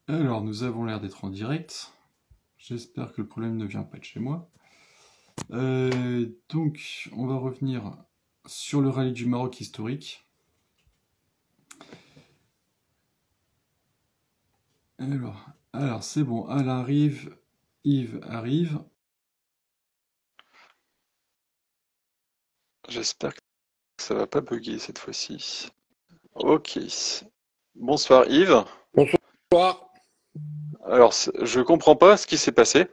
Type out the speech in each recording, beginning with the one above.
Alors, nous avons l'air d'être en direct. J'espère que le problème ne vient pas de chez moi. Donc, on va revenir sur le rallye du Maroc historique. Alors c'est bon, Alain arrive, Yves arrive. J'espère que ça va pas bugger cette fois-ci. Ok. Bonsoir Yves. Bonsoir. Alors, je comprends pas ce qui s'est passé.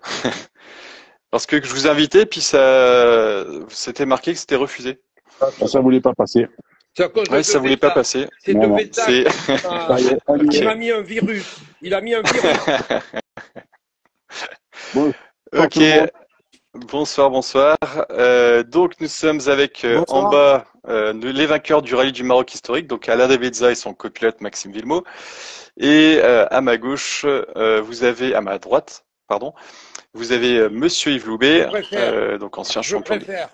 Parce que je vous invitais, puis ça, c'était marqué que c'était refusé. Ça voulait pas passer. C'est à cause Ouais, de ça voulait pas Veta. passer. C'est de Non, non. Veta C'est, qui ok. m'a mis un virus. Il a mis un virus. Bonsoir tout Ok. le monde. Bonsoir, bonsoir. Donc nous sommes avec en Bonsoir. bas les vainqueurs du rallye du Maroc historique, donc Alain Davidza et son copilote Maxime Villemot. Et à ma gauche, vous avez, à ma droite, pardon, vous avez Monsieur Yves Je Loubet, préfère. donc ancien Je champion. préfère.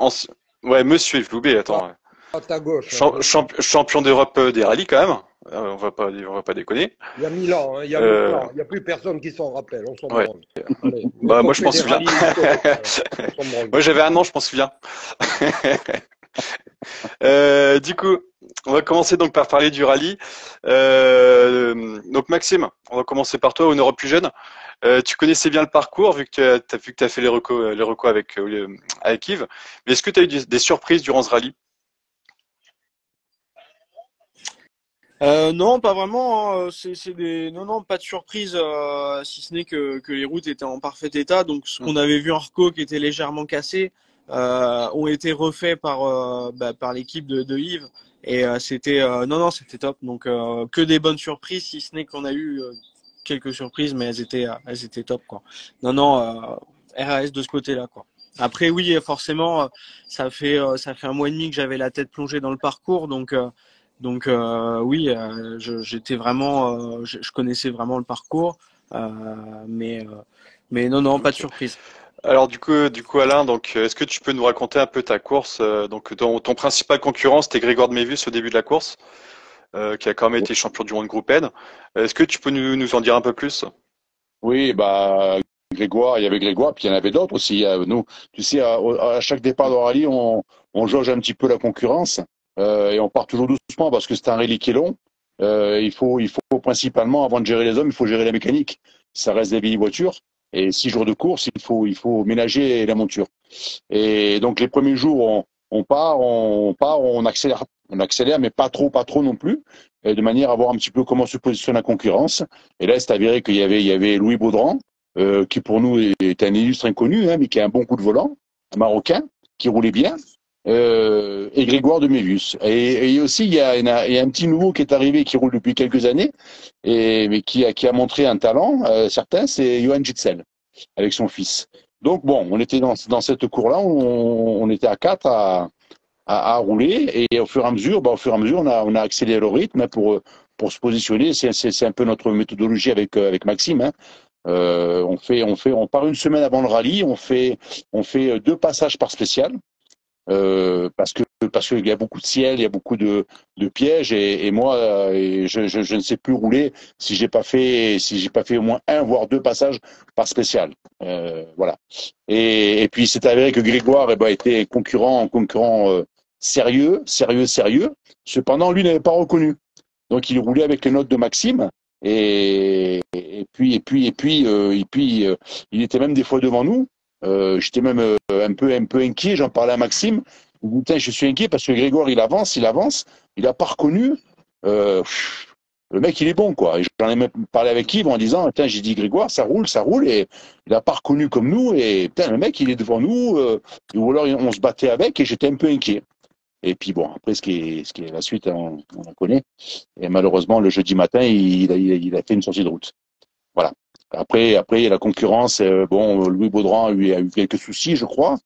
Ouais, Monsieur Yves Loubet, Pas attends, à ta gauche. Hein. champion d'Europe des rallyes quand même. On va pas déconner. Il y a 1000 ans. Hein. Il y a 1000 Euh, ans. Il n'y a plus personne qui s'en rappelle. On s'en ouais. branle. Allez, Bah moi je m'en l'épopée des souviens. rallyes historiques. On s'en branle. Moi j'avais un an, je m'en souviens. Du coup, on va commencer donc par parler du rallye. Donc Maxime, on va commencer par toi, au Europe plus jeune. Tu connaissais bien le parcours vu que tu as fait les recos avec Yves. Mais est-ce que tu as eu des surprises durant ce rallye? Non, pas vraiment. Hein. Non, pas de surprise, si ce n'est que les routes étaient en parfait état. Donc, ce qu'on avait vu en reco qui était légèrement cassé, ont été refaits par l'équipe de Yves. Et non, c'était top. Donc, que des bonnes surprises, si ce n'est qu'on a eu quelques surprises, mais elles étaient top, quoi. Non, non, RAS de ce côté-là, quoi. Après, oui, forcément, ça fait un mois et demi que j'avais la tête plongée dans le parcours, oui, j'étais vraiment, je connaissais vraiment le parcours, euh, mais, euh, mais non, non, pas de Ok. surprise. Alors du coup Alain, donc est-ce que tu peux nous raconter un peu ta course? Donc ton principal concurrent c'était Grégoire de Mévus au début de la course, qui a quand même été champion du monde groupe N. Est-ce que tu peux nous en dire un peu plus? Oui, bah Grégoire, il y avait Grégoire, puis il y en avait d'autres aussi. Nous, tu sais, à chaque départ de rallye, on jauge un petit peu la concurrence et on part toujours doucement parce que c'est un rallye qui est long. Il faut principalement, avant de gérer les hommes, il faut gérer la mécanique. Ça reste des vieilles voitures et 6 jours de course, il faut ménager la monture. Et donc les premiers jours, on accélère, mais pas trop non plus, et de manière à voir un petit peu comment se positionne la concurrence. Et là, c'est avéré qu'il y avait Louis Baudran, qui pour nous est un illustre inconnu, hein, mais qui a un bon coup de volant, un Marocain, qui roulait bien, et Grégoire de Mévius. Et aussi, il y a un petit nouveau qui est arrivé, qui roule depuis quelques années, mais qui a montré un talent certain, c'est Johan Gitzel avec son fils. Donc bon, on était dans cette cour-là, on était à quatre à rouler et au fur et à mesure, on a accéléré le rythme, hein, pour se positionner. C'est un peu notre méthodologie avec Maxime. Hein. On part une semaine avant le rallye, on fait 2 passages par spécial. Parce qu'il y a beaucoup de ciel, il y a beaucoup de pièges et moi je ne sais plus rouler si j'ai pas fait au moins un voire 2 passages par spécial. Voilà. Et puis c'est avéré que Grégoire était concurrent sérieux. Cependant lui n'avait pas reconnu. Donc il roulait avec les notes de Maxime et puis il était même des fois devant nous. J'étais même un peu inquiet, j'en parlais à Maxime. Putain, je suis inquiet parce que Grégoire, il avance, il n'a pas reconnu. Euh, le mec, il est bon, quoi. Et j'en ai même parlé avec Yves en disant, putain, j'ai dit Grégoire, ça roule, et il n'a pas reconnu comme nous, et putain, le mec, il est devant nous, ou alors on se battait avec, et j'étais un peu inquiet. Et puis bon, après, ce qui est la suite, on la connaît. Et malheureusement, le jeudi matin, il a fait une sortie de route. Voilà. Après, il y a la concurrence. Bon, Louis Baudran a eu quelques soucis, je crois.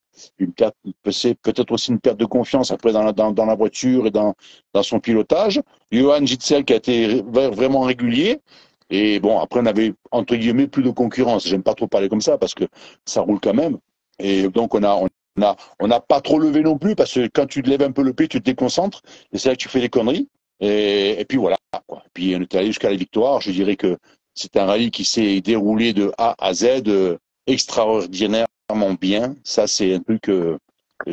C'est peut-être aussi une perte de confiance après dans la voiture et dans son pilotage. Johan Gitzel qui a été vraiment régulier. Et bon, après, on avait, entre guillemets, plus de concurrence. J'aime pas trop parler comme ça parce que ça roule quand même. Et donc, on n'a pas trop levé non plus parce que quand tu te lèves un peu le pied, tu te déconcentres et c'est là que tu fais des conneries. Et puis voilà, quoi. Puis on est allé jusqu'à la victoire. Je dirais que C'est un rallye qui s'est déroulé de A à Z extraordinairement bien. Ça, c'est un truc,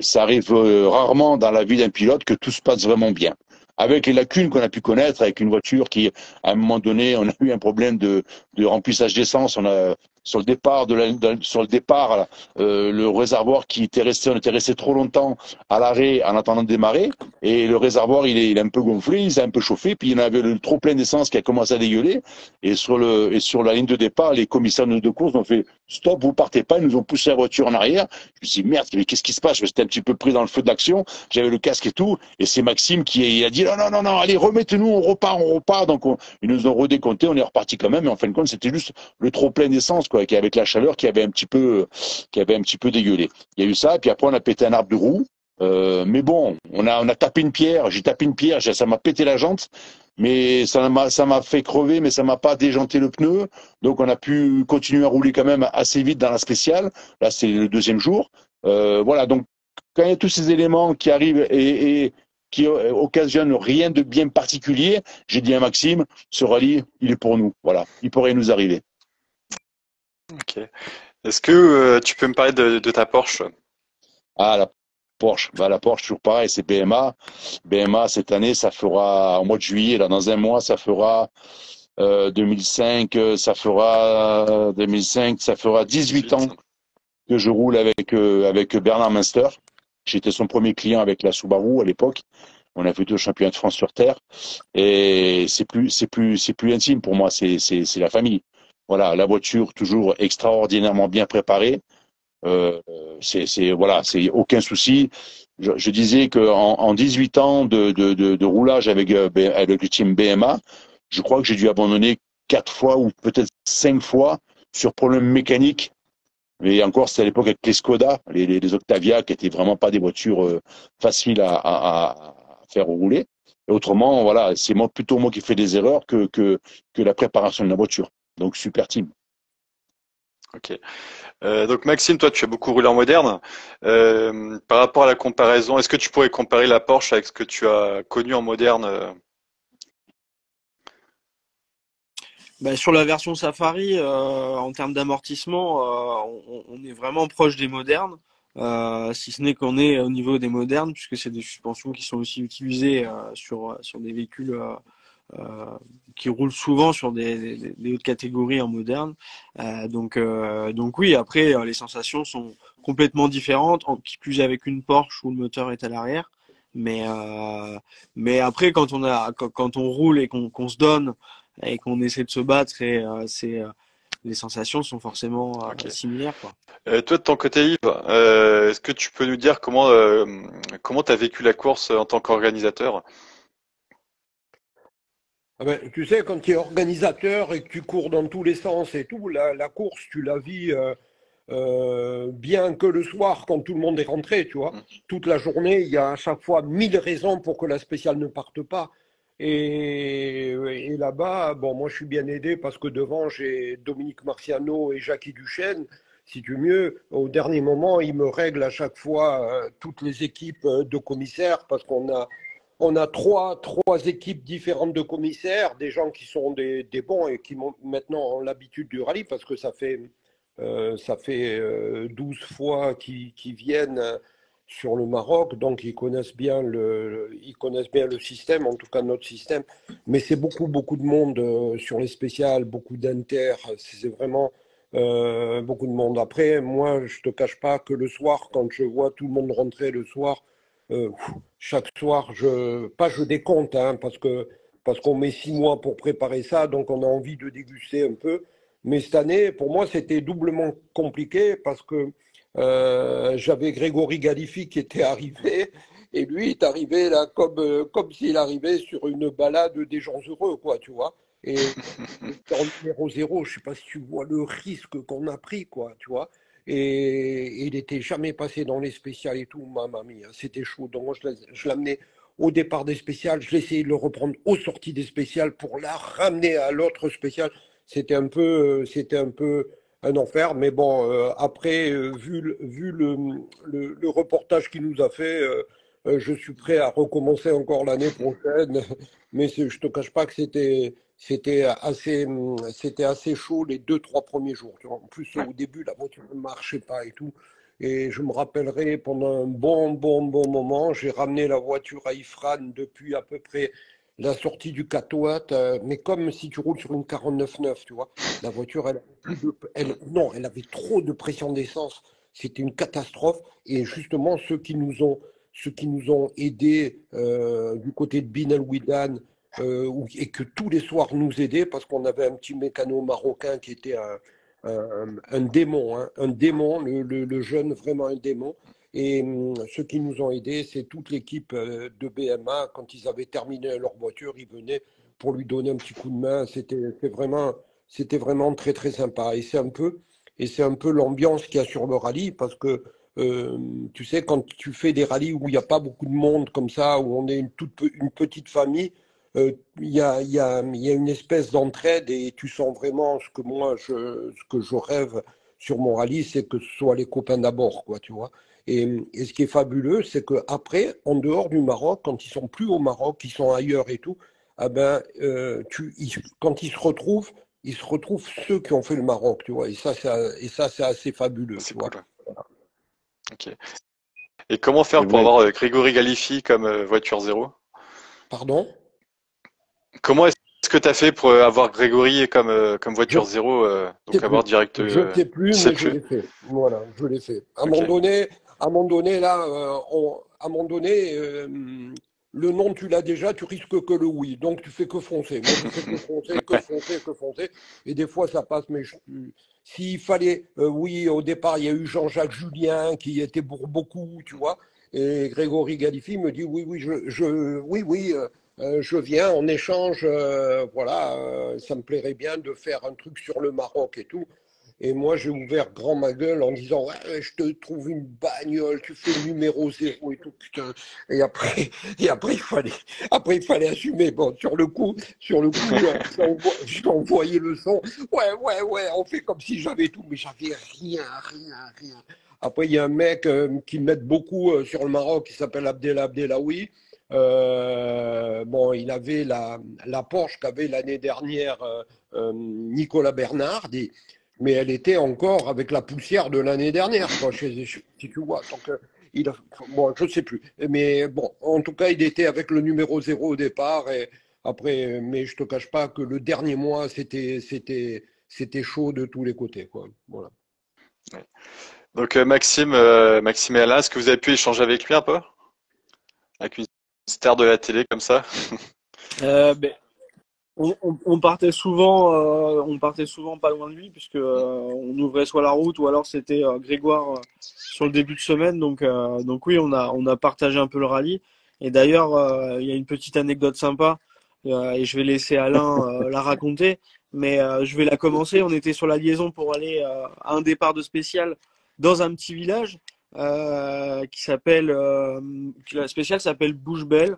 ça arrive rarement dans la vie d'un pilote que tout se passe vraiment bien. Avec les lacunes qu'on a pu connaître, avec une voiture qui, à un moment donné, on a eu un problème de remplissage d'essence. On a sur le départ sur le départ, le réservoir on était resté trop longtemps à l'arrêt en attendant de démarrer, et le réservoir il est un peu gonflé, il s'est un peu chauffé, puis il y avait le trop plein d'essence qui a commencé à dégueuler, et sur la ligne de départ, les commissaires de course ont fait stop, vous partez pas, ils nous ont poussé la voiture en arrière. Je me suis dit merde, mais qu'est-ce qui se passe? J'étais un petit peu pris dans le feu de l'action, j'avais le casque et tout, et c'est Maxime qui a dit non, allez, remettez-nous, on repart. Donc ils nous ont redécompté, on est reparti quand même, mais en fin de compte, c'était juste le trop plein d'essence, quoi, qui avec la chaleur qui avait un petit peu dégueulé. Il y a eu ça, et puis après on a pété un arbre de roue. Mais bon, on a tapé une pierre, j'ai tapé une pierre, ça m'a pété la jante, mais ça m'a fait crever, mais ça m'a pas déjanté le pneu. Donc on a pu continuer à rouler quand même assez vite dans la spéciale. Là, c'est le deuxième jour. Voilà, donc quand il y a tous ces éléments qui arrivent et qui occasionnent rien de bien particulier, j'ai dit à Maxime, ce rallye, il est pour nous. Voilà, il pourrait nous arriver. Ok. Est-ce que tu peux me parler de ta Porsche? Ah, la Porsche. Bah, la Porsche, toujours pareil, c'est BMA. BMA, cette année, ça fera, au mois de juillet, là, dans un mois, ça fera 2005, ça fera 18 ans que je roule avec Bernard Munster. J'étais son premier client avec la Subaru à l'époque. On a fait deux championnats de France sur terre. Et c'est plus intime pour moi, c'est la famille. Voilà, la voiture toujours extraordinairement bien préparée. Voilà, c'est aucun souci. Je disais que en 18 ans de roulage avec le team BMA, je crois que j'ai dû abandonner 4 fois ou peut-être 5 fois sur problème mécanique. Mais encore, c'était à l'époque avec les Skoda, les Octavia, qui étaient vraiment pas des voitures faciles à faire rouler. Et autrement, voilà, c'est plutôt moi qui fais des erreurs que la préparation de la voiture. Donc super team. Ok. Donc Maxime, toi tu as beaucoup roulé en moderne. Par rapport à la comparaison, est-ce que tu pourrais comparer la Porsche avec ce que tu as connu en moderne? Sur la version Safari, en termes d'amortissement, on est vraiment proche des modernes, si ce n'est qu'on est au niveau des modernes, puisque c'est des suspensions qui sont aussi utilisées sur des véhicules qui roulent souvent sur des hautes catégories en moderne. Donc oui, après les sensations sont complètement différentes, qui plus avec une Porsche où le moteur est à l'arrière. Mais après quand on roule et qu'on se donne et qu'on essaie de se battre, les sensations sont forcément similaires, quoi. Toi de ton côté Yves, est-ce que tu peux nous dire comment tu as vécu la course en tant qu'organisateur? Ah ben, tu sais, quand tu es organisateur et que tu cours dans tous les sens et tout, la course, tu la vis bien que le soir quand tout le monde est rentré, tu vois. Toute la journée, il y a à chaque fois 1000 raisons pour que la spéciale ne parte pas. Et là-bas, bon, moi je suis bien aidé parce que devant, j'ai Dominique Marciano et Jackie Duchesne. Si tu veux mieux, au dernier moment, ils me règlent à chaque fois toutes les équipes de commissaires parce on a trois équipes différentes de commissaires, des gens qui sont des bons et qui maintenant ont l'habitude du rallye parce que ça fait 12 fois qu'ils viennent sur le Maroc, donc ils connaissent bien le système, en tout cas notre système. Mais c'est beaucoup de monde sur les spéciales, beaucoup d'inter, c'est vraiment beaucoup de monde. Après, moi, je te cache pas que le soir, quand je vois tout le monde rentrer le soir, chaque soir, je décompte, hein, parce qu'on met 6 mois pour préparer ça, donc on a envie de déguster un peu. Mais cette année, pour moi, c'était doublement compliqué parce que j'avais Grégory Galifi qui était arrivé, et lui est arrivé là comme s'il arrivait sur une balade des gens heureux, quoi, tu vois. Et en numéro 0, je sais pas si tu vois le risque qu'on a pris, quoi, tu vois. Et il n'était jamais passé dans les spéciales et tout, mamma mia, c'était chaud. Donc moi, je l'amenais au départ des spéciales, je l'essayais de le reprendre aux sorties des spéciales pour la ramener à l'autre spéciale. C'était un peu un enfer, mais bon, après, vu le reportage qu'il nous a fait, je suis prêt à recommencer encore l'année prochaine. Mais je te cache pas que c'était assez chaud les 2, 3 premiers jours. Tu vois. En plus, au début, la voiture ne marchait pas et tout. Et je me rappellerai, pendant un bon moment, j'ai ramené la voiture à Ifran depuis à peu près la sortie du 4 watts, mais comme si tu roules sur une 49.9, tu vois. La voiture, non, elle avait trop de pression d'essence. C'était une catastrophe. Et justement, ceux qui nous ont aidés du côté de Bin El Ouidan, et que tous les soirs nous aidaient, parce qu'on avait un petit mécano marocain qui était un démon, hein, un démon, le jeune, vraiment un démon. Et ceux qui nous ont aidés, c'est toute l'équipe de BMA. Quand ils avaient terminé leur voiture, ils venaient pour lui donner un petit coup de main. C'était vraiment très, très sympa. Et c'est un peu l'ambiance qu'il y a sur le rallye, parce que tu sais, quand tu fais des rallyes où il n'y a pas beaucoup de monde comme ça, où on est une petite famille, il y a une espèce d'entraide, et tu sens vraiment ce que je rêve sur mon rallye, c'est que ce soit les copains d'abord, quoi, tu vois. Et ce qui est fabuleux, c'est qu'après, en dehors du Maroc, quand ils sont plus au Maroc, ils sont ailleurs et tout, ah ben, quand ils se retrouvent ceux qui ont fait le Maroc, tu vois. Et ça, c'est assez fabuleux, C'est tu vois. cool. Ok. Et comment faire pour avoir Grégory Galifi comme voiture zéro? Pardon? Comment est-ce que tu as fait pour avoir Grégory comme voiture Je zéro, donc avoir direct, Je ne sais plus, tu sais mais je plus? l'ai fait. Voilà, je l'ai fait. Ok. À un moment donné, là, à un moment donné, le non, tu l'as déjà, tu risques que le oui. Donc, tu fais que foncer. Moi, je fais que foncer, que Ouais. foncer, que foncer. Et des fois, ça passe. Mais s'il fallait, oui, au départ, il y a eu Jean-Jacques Julien qui était pour beaucoup, tu vois. Et Grégory Galifi me dit oui, oui, oui. Je viens en échange, voilà, ça me plairait bien de faire un truc sur le Maroc et tout. Et moi, j'ai ouvert grand ma gueule en disant, ouais, je te trouve une bagnole, tu fais le numéro 0 et tout, putain. Et après, après, il fallait assumer. Bon, sur le coup, j'ai envoyé le son. Ouais, on fait comme si j'avais tout, mais j'avais rien. Après, il y a un mec qui m'aide beaucoup sur le Maroc, qui s'appelle Abdelawi. Bon, il avait la Porsche qu'avait l'année dernière Nicolas Bernard, mais elle était encore avec la poussière de l'année dernière, quoi, si tu vois. Donc, bon, je ne sais plus. Mais bon, en tout cas, il était avec le numéro 0 au départ. Et après, mais je ne te cache pas que le dernier mois, c'était chaud de tous les côtés, quoi. Voilà. Ouais. Donc Maxime et Alain, est-ce que vous avez pu échanger avec lui un peu? Avec une star de la télé comme ça? Ben, on partait souvent pas loin de lui, puisque on ouvrait soit la route ou alors c'était Grégoire sur le début de semaine. Donc oui, on a partagé un peu le rallye. Et d'ailleurs, il y a une petite anecdote sympa, et je vais laisser Alain la raconter, mais je vais la commencer. On était sur la liaison pour aller à un départ de spécial dans un petit village la spéciale s'appelle Bouche-Belle.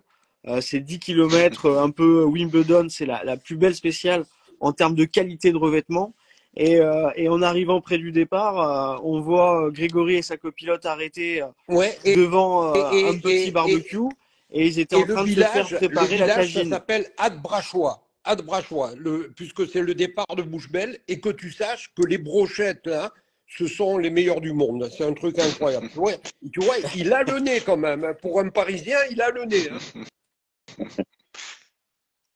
C'est 10 km, un peu Wimbledon, c'est la plus belle spéciale en termes de qualité de revêtement. Et en arrivant près du départ, on voit Grégory et sa copilote arrêtés Ouais, devant un petit barbecue, et ils étaient en le train de se faire le préparer la village, ça tagine. s'appelle Adbrachois. Adbrachois, puisque c'est le départ de Bouche-Belle, et que tu saches que les brochettes, là, ce sont les meilleures du monde. C'est un truc incroyable. Tu vois, il a le nez quand même, hein. Pour un Parisien, il a le nez, hein.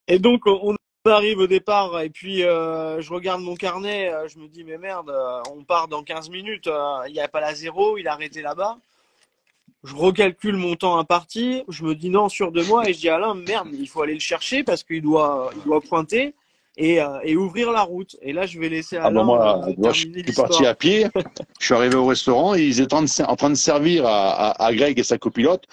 Et donc on arrive au départ, et puis je regarde mon carnet, je me dis mais merde, on part dans 15 minutes, il n'y a pas la zéro, il a arrêté là-bas. Je recalcule mon temps imparti, je me dis non, sûr de moi, et je dis à Alain, merde, il faut aller le chercher parce qu'il il doit pointer et ouvrir la route. Et là, je vais laisser Ah ben Alain moi, je terminer suis parti l'histoire. à pied, je suis arrivé au restaurant et ils étaient en train de servir à Greg et sa copilote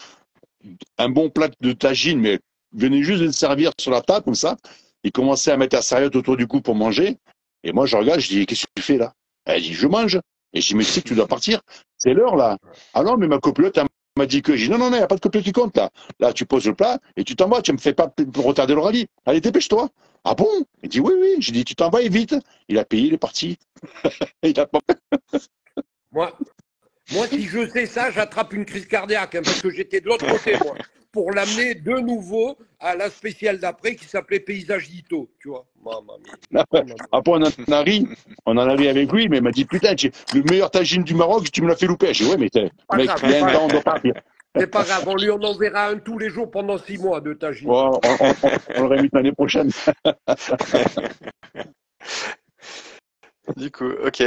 un bon plat de tagine, mais ils venaient juste de le servir sur la table comme ça. Ils commençaient à mettre la serviette autour du cou pour manger. Et moi, je regarde, je dis, qu'est-ce que tu fais là? Elle dit, je mange. Et je dis, mais tu sais que tu dois partir. C'est l'heure là. Ah non, mais ma copilote, elle m'a dit que. Je dis, non, il n'y a pas de copilote qui compte là. Là, tu poses le plat et tu t'en vas. Tu me fais pas retarder le rallye. Allez, dépêche-toi. Ah bon? Il dit, oui. J'ai dit, tu t'en vas et vite. Il a payé, il est parti. Il a pas... Moi, Moi, si je sais ça, j'attrape une crise cardiaque, hein, parce que j'étais de l'autre côté, moi, pour l'amener de nouveau à la spéciale d'après qui s'appelait Paysage Ito, tu vois. Maman mia. Après, on en a ri avec lui, mais il m'a dit, putain, le meilleur tagine du Maroc, tu me l'as fait louper. J'ai dit, ouais, mais Pas mec, grave, il y a un pas temps, on doit grave. partir. C'est pas grave, on lui en enverra un tous les jours pendant 6 mois de tagine. Bon, on le réinvite l'année prochaine. Du coup, ok.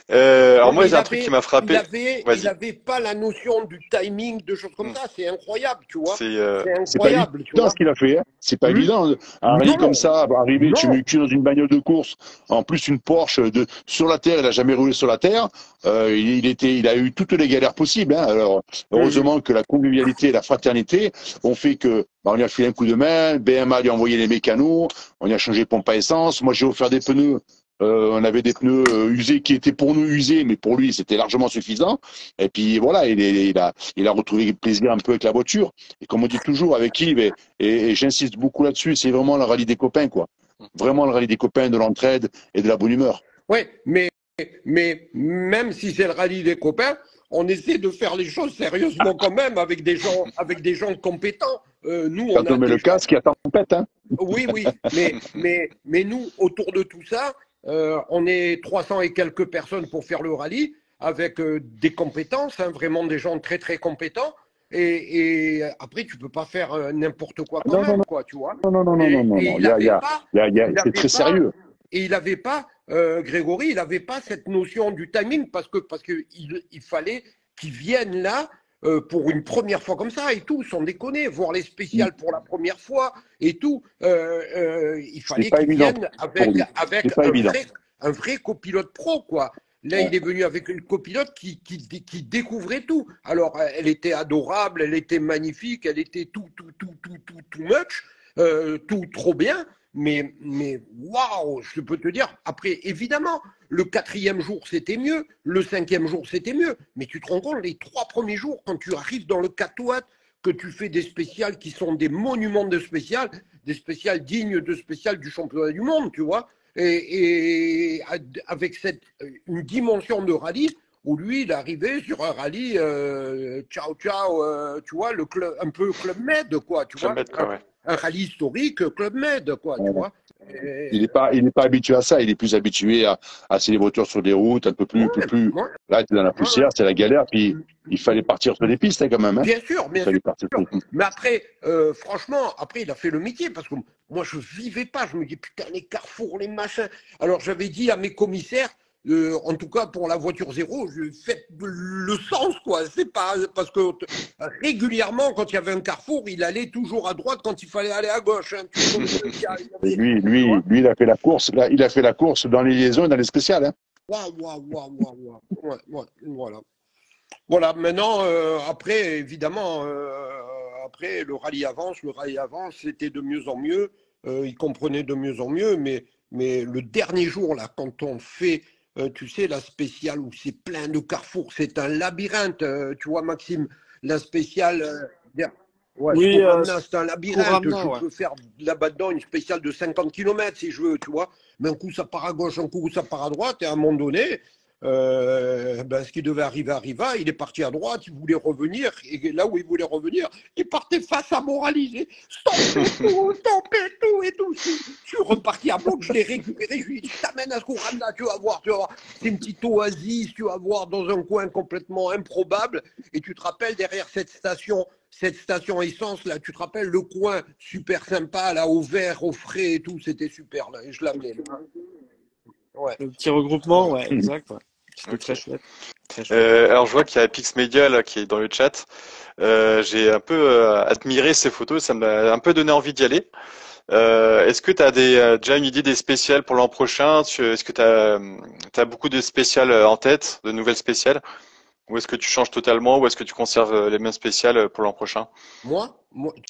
Alors Non, moi, mais il y a un truc qui m'a frappé. il Vas-y. avait pas la notion du timing, de choses comme Hmm. ça. C'est incroyable, tu vois. C'est C'est C'est pas incroyable, tu évident vois. ce qu'il a fait, hein. C'est pas Hmm. évident. Un rallye Non, comme ça, arriver, tu non. mets le cul dans une bagnole de course, en plus une Porsche sur la terre, il a jamais roulé sur la terre. Il a eu toutes les galères possibles, hein. Alors, heureusement que la convivialité et la fraternité ont fait que, on lui a filé un coup de main, BMA lui a envoyé les mécanos, on y a changé pompe à essence. Moi, j'ai offert des pneus. On avait des pneus usés qui étaient pour nous usés, mais pour lui, c'était largement suffisant. Et puis voilà, il a retrouvé plaisir un peu avec la voiture. Et comme on dit toujours avec Yves, et j'insiste beaucoup là-dessus, c'est vraiment le rallye des copains, quoi. Vraiment le rallye des copains, de l'entraide et de la bonne humeur. Ouais, mais même si c'est le rallye des copains, on essaie de faire les choses sérieusement quand même avec des gens compétents. Nous, on Quand a on met des le gens. casque, il y a tempête, hein. Oui, oui, mais nous, autour de tout ça, on est 300 et quelques personnes pour faire le rallye, avec des compétences, hein, vraiment des gens très très compétents. Et après, tu peux pas faire n'importe quoi quand Non, non, même, non, quoi, tu vois. non, non, non, non, non, non, Et non. il n'avait pas, C'est très sérieux. et il n'avait pas, Grégory, il n'avait pas cette notion du timing parce que il fallait qu'il vienne là pour une première fois comme ça et tout, sans déconner, voir les spéciales pour la première fois et tout. Il C'est fallait pas qu'il évident vienne pour lui. avec C'est pas évident. un vrai copilote pro, quoi. Là, il est venu avec une copilote qui découvrait tout. Alors, elle était adorable, elle était magnifique, elle était tout much, tout trop bien. Mais waouh, je peux te dire, après, évidemment, le 4e jour, c'était mieux, le 5e jour, c'était mieux. Mais tu te rends compte, les 3 premiers jours, quand tu arrives dans le 4 watts, que tu fais des spéciales qui sont des monuments de spéciales, des spéciales dignes de spéciales du championnat du monde, tu vois, et avec une dimension de rallye où lui, il arrivait sur un rallye ciao, tu vois, le club, un peu Club Med, quoi, tu vois, quoi, ouais. un rallye historique Club Med, quoi, tu vois. Il n'est pas habitué à ça. Il est plus habitué à ces voitures sur des routes un peu plus. Ouais, Là, tu es dans la poussière, c'est la galère. Puis il fallait partir sur des pistes, hein, quand même, hein. bien sûr, bien Il fallait sûr. partir sur des pistes. Mais après, franchement, après, il a fait le métier parce que moi, je vivais pas. Je me dis, putain, les carrefours, les machins. Alors, j'avais dit à mes commissaires, en tout cas pour la voiture zéro, je fais le sens, quoi. C'est pas parce que régulièrement, quand il y avait un carrefour, il allait toujours à droite quand il fallait aller à gauche, hein. Et lui, il a fait la course. Là, il a fait la course dans les liaisons et dans les spéciales, hein. Waouh. Ouais, voilà. Voilà, maintenant, après, évidemment, après, le rallye avance, c'était de mieux en mieux, il comprenait de mieux en mieux, mais le dernier jour, là, quand on fait, tu sais, la spéciale où c'est plein de carrefours, c'est un labyrinthe, tu vois, Maxime, la spéciale, ouais, Oui, Skoramna, c'est un labyrinthe, Skoramna, je ouais. peux faire là-bas-dedans une spéciale de 50 km si je veux, tu vois, mais un coup ça part à gauche, un coup ça part à droite, et à un moment donné, ce qui devait arriver arriva, il est parti à droite, il voulait revenir, et là où il voulait revenir, il partait face à moraliser, stoppez tout et tout. Je suis reparti à bloc, je l'ai récupéré, je lui ai dit, je t'amène à Skoramna, tu vas voir, c'est une petite oasis, tu vas voir, dans un coin complètement improbable, et tu te rappelles derrière cette station essence, là, tu te rappelles le coin super sympa, là, au vert, au frais et tout, c'était super, là, et je l'amenais. Ouais. Le petit regroupement, ouais, exact. Ouais. C'était Ok. très chouette. Très chouette. Alors je vois qu'il y a Pix Media là, qui est dans le chat. J'ai un peu admiré ces photos, ça m'a un peu donné envie d'y aller. Est-ce que tu as déjà une idée des spéciales pour l'an prochain? Est-ce que tu as beaucoup de spéciales en tête, de nouvelles spéciales? Ou est-ce que tu changes totalement? Ou est-ce que tu conserves les mêmes spéciales pour l'an prochain? Moi,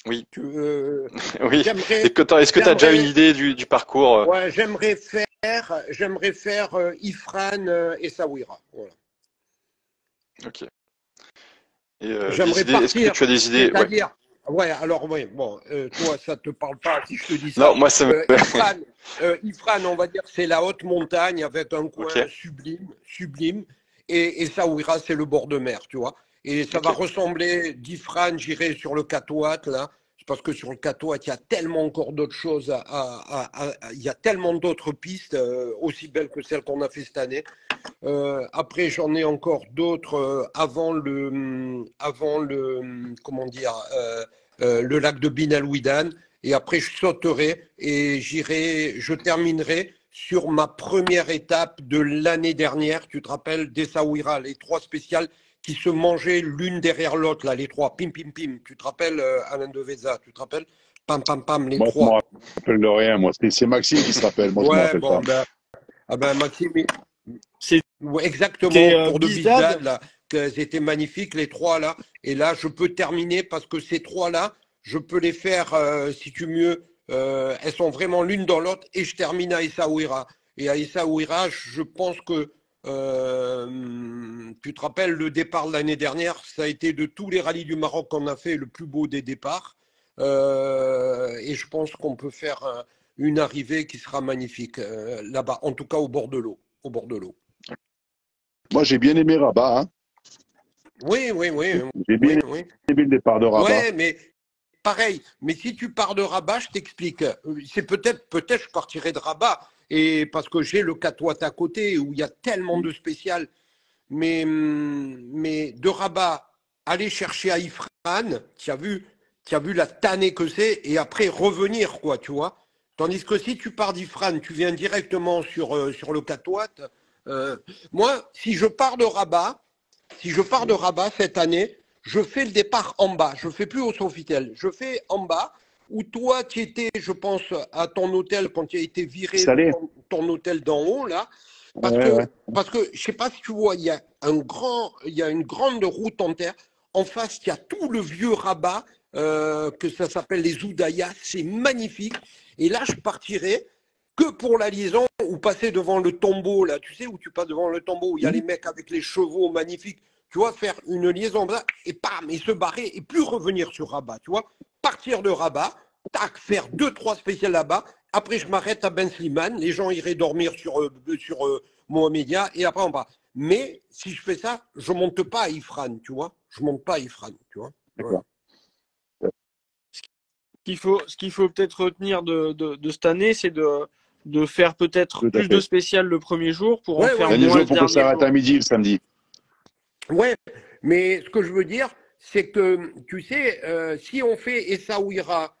Oui. tu, Oui. j'aimerais, Est-ce que tu as déjà une idée du parcours? ouais, j'aimerais faire Ifran et Sawira. Voilà. Ok. Et des J'aimerais idées, est-ce que partir, tu as des idées? Ouais. c'est-à-dire, ouais, alors, ouais, bon, toi, ça te parle pas si je te dis ça. Non, moi ça me. Ifran, on va dire, c'est la haute montagne avec un coin Ok. sublime. et Essaouira, c'est le bord de mer, tu vois. Et ça va Ok. ressembler, d'Ifrane, j'irai sur le Catoat, là, parce que sur le Catoat, il y a tellement encore d'autres choses, il y a tellement d'autres pistes, aussi belles que celles qu'on a fait cette année. Après, j'en ai encore d'autres comment dire, le lac de Bin el-Ouidan. Et après, je sauterai et je terminerai sur ma première étape de l'année dernière. Tu te rappelles d'Essaouira, les 3 spéciales qui se mangeaient l'une derrière l'autre, là, les 3, pim, pim, pim. Tu te rappelles, Alain Deveza, tu te rappelles? Pam, pam, pam, les Moi, je me 3. rappelle de rien, moi. C'est Maxime qui se rappelle. Moi, je me Ouais, rappelle pas. bon, ben, ah ben, Maxime, C'était ouais, exactement, autour de Bizdad, Bizdad. là, que c'était magnifique, les 3 là. Et là, je peux terminer parce que ces 3 là, je peux les faire, si tu veux, elles sont vraiment l'une dans l'autre. Et je termine à Essaouira. Et à Essaouira, je pense que, tu te rappelles, le départ de l'année dernière, ça a été de tous les rallyes du Maroc qu'on a fait le plus beau des départs. Et je pense qu'on peut faire une arrivée qui sera magnifique là-bas, en tout cas au bord de l'eau. Au bord de l'eau. Moi, j'ai bien aimé Rabat. Hein. Oui, oui, oui, J'ai bien oui, oui. aimé le départ de Rabat. Ouais, mais pareil. Mais si tu pars de Rabat, je t'explique. C'est peut-être je partirai de Rabat et parce que j'ai le Catoat à côté où il y a tellement de spécial. Mais de Rabat, aller chercher à Ifrane, tu as vu la tannée que c'est et après revenir, quoi, tu vois. Tandis que si tu pars d'Ifrane, tu viens directement sur le Catoat. euh, Moi, si je pars de Rabat cette année, je fais le départ en bas. Je ne fais plus au Sofitel. Je fais en bas, où toi, tu étais, je pense, à ton hôtel quand tu as été viré de Salé. ton hôtel d'en haut, là. Parce Ouais, ouais. que, parce que, je sais pas si tu vois, il y a une grande route en terre. En face, il y a tout le vieux Rabat, que ça s'appelle les Oudayas. C'est magnifique. Et là, je partirai que pour la liaison ou passer devant le tombeau, là, tu sais, où tu passes devant le tombeau, où il y a les mecs avec les chevaux magnifiques, tu vois, faire une liaison là, et pam, et se barrer, et plus revenir sur Rabat, tu vois. Partir de Rabat, tac, faire 2, 3 spéciales là-bas, après je m'arrête à Ben Slimane, les gens iraient dormir sur Mohamedia, et après on part. Mais si je fais ça, je monte pas à Ifrane, tu vois. Je monte pas à Ifrane, tu vois. Voilà. D'accord. Ce qu'il faut peut-être retenir de cette année, c'est de faire peut-être Tout à plus de fait. spécial le premier jour pour en Ouais, faire ouais. Dernier moins jour le pour que ça dernier arrête jour. à midi le samedi. Ouais, mais ce que je veux dire, c'est que, tu sais, si on fait Essaouira,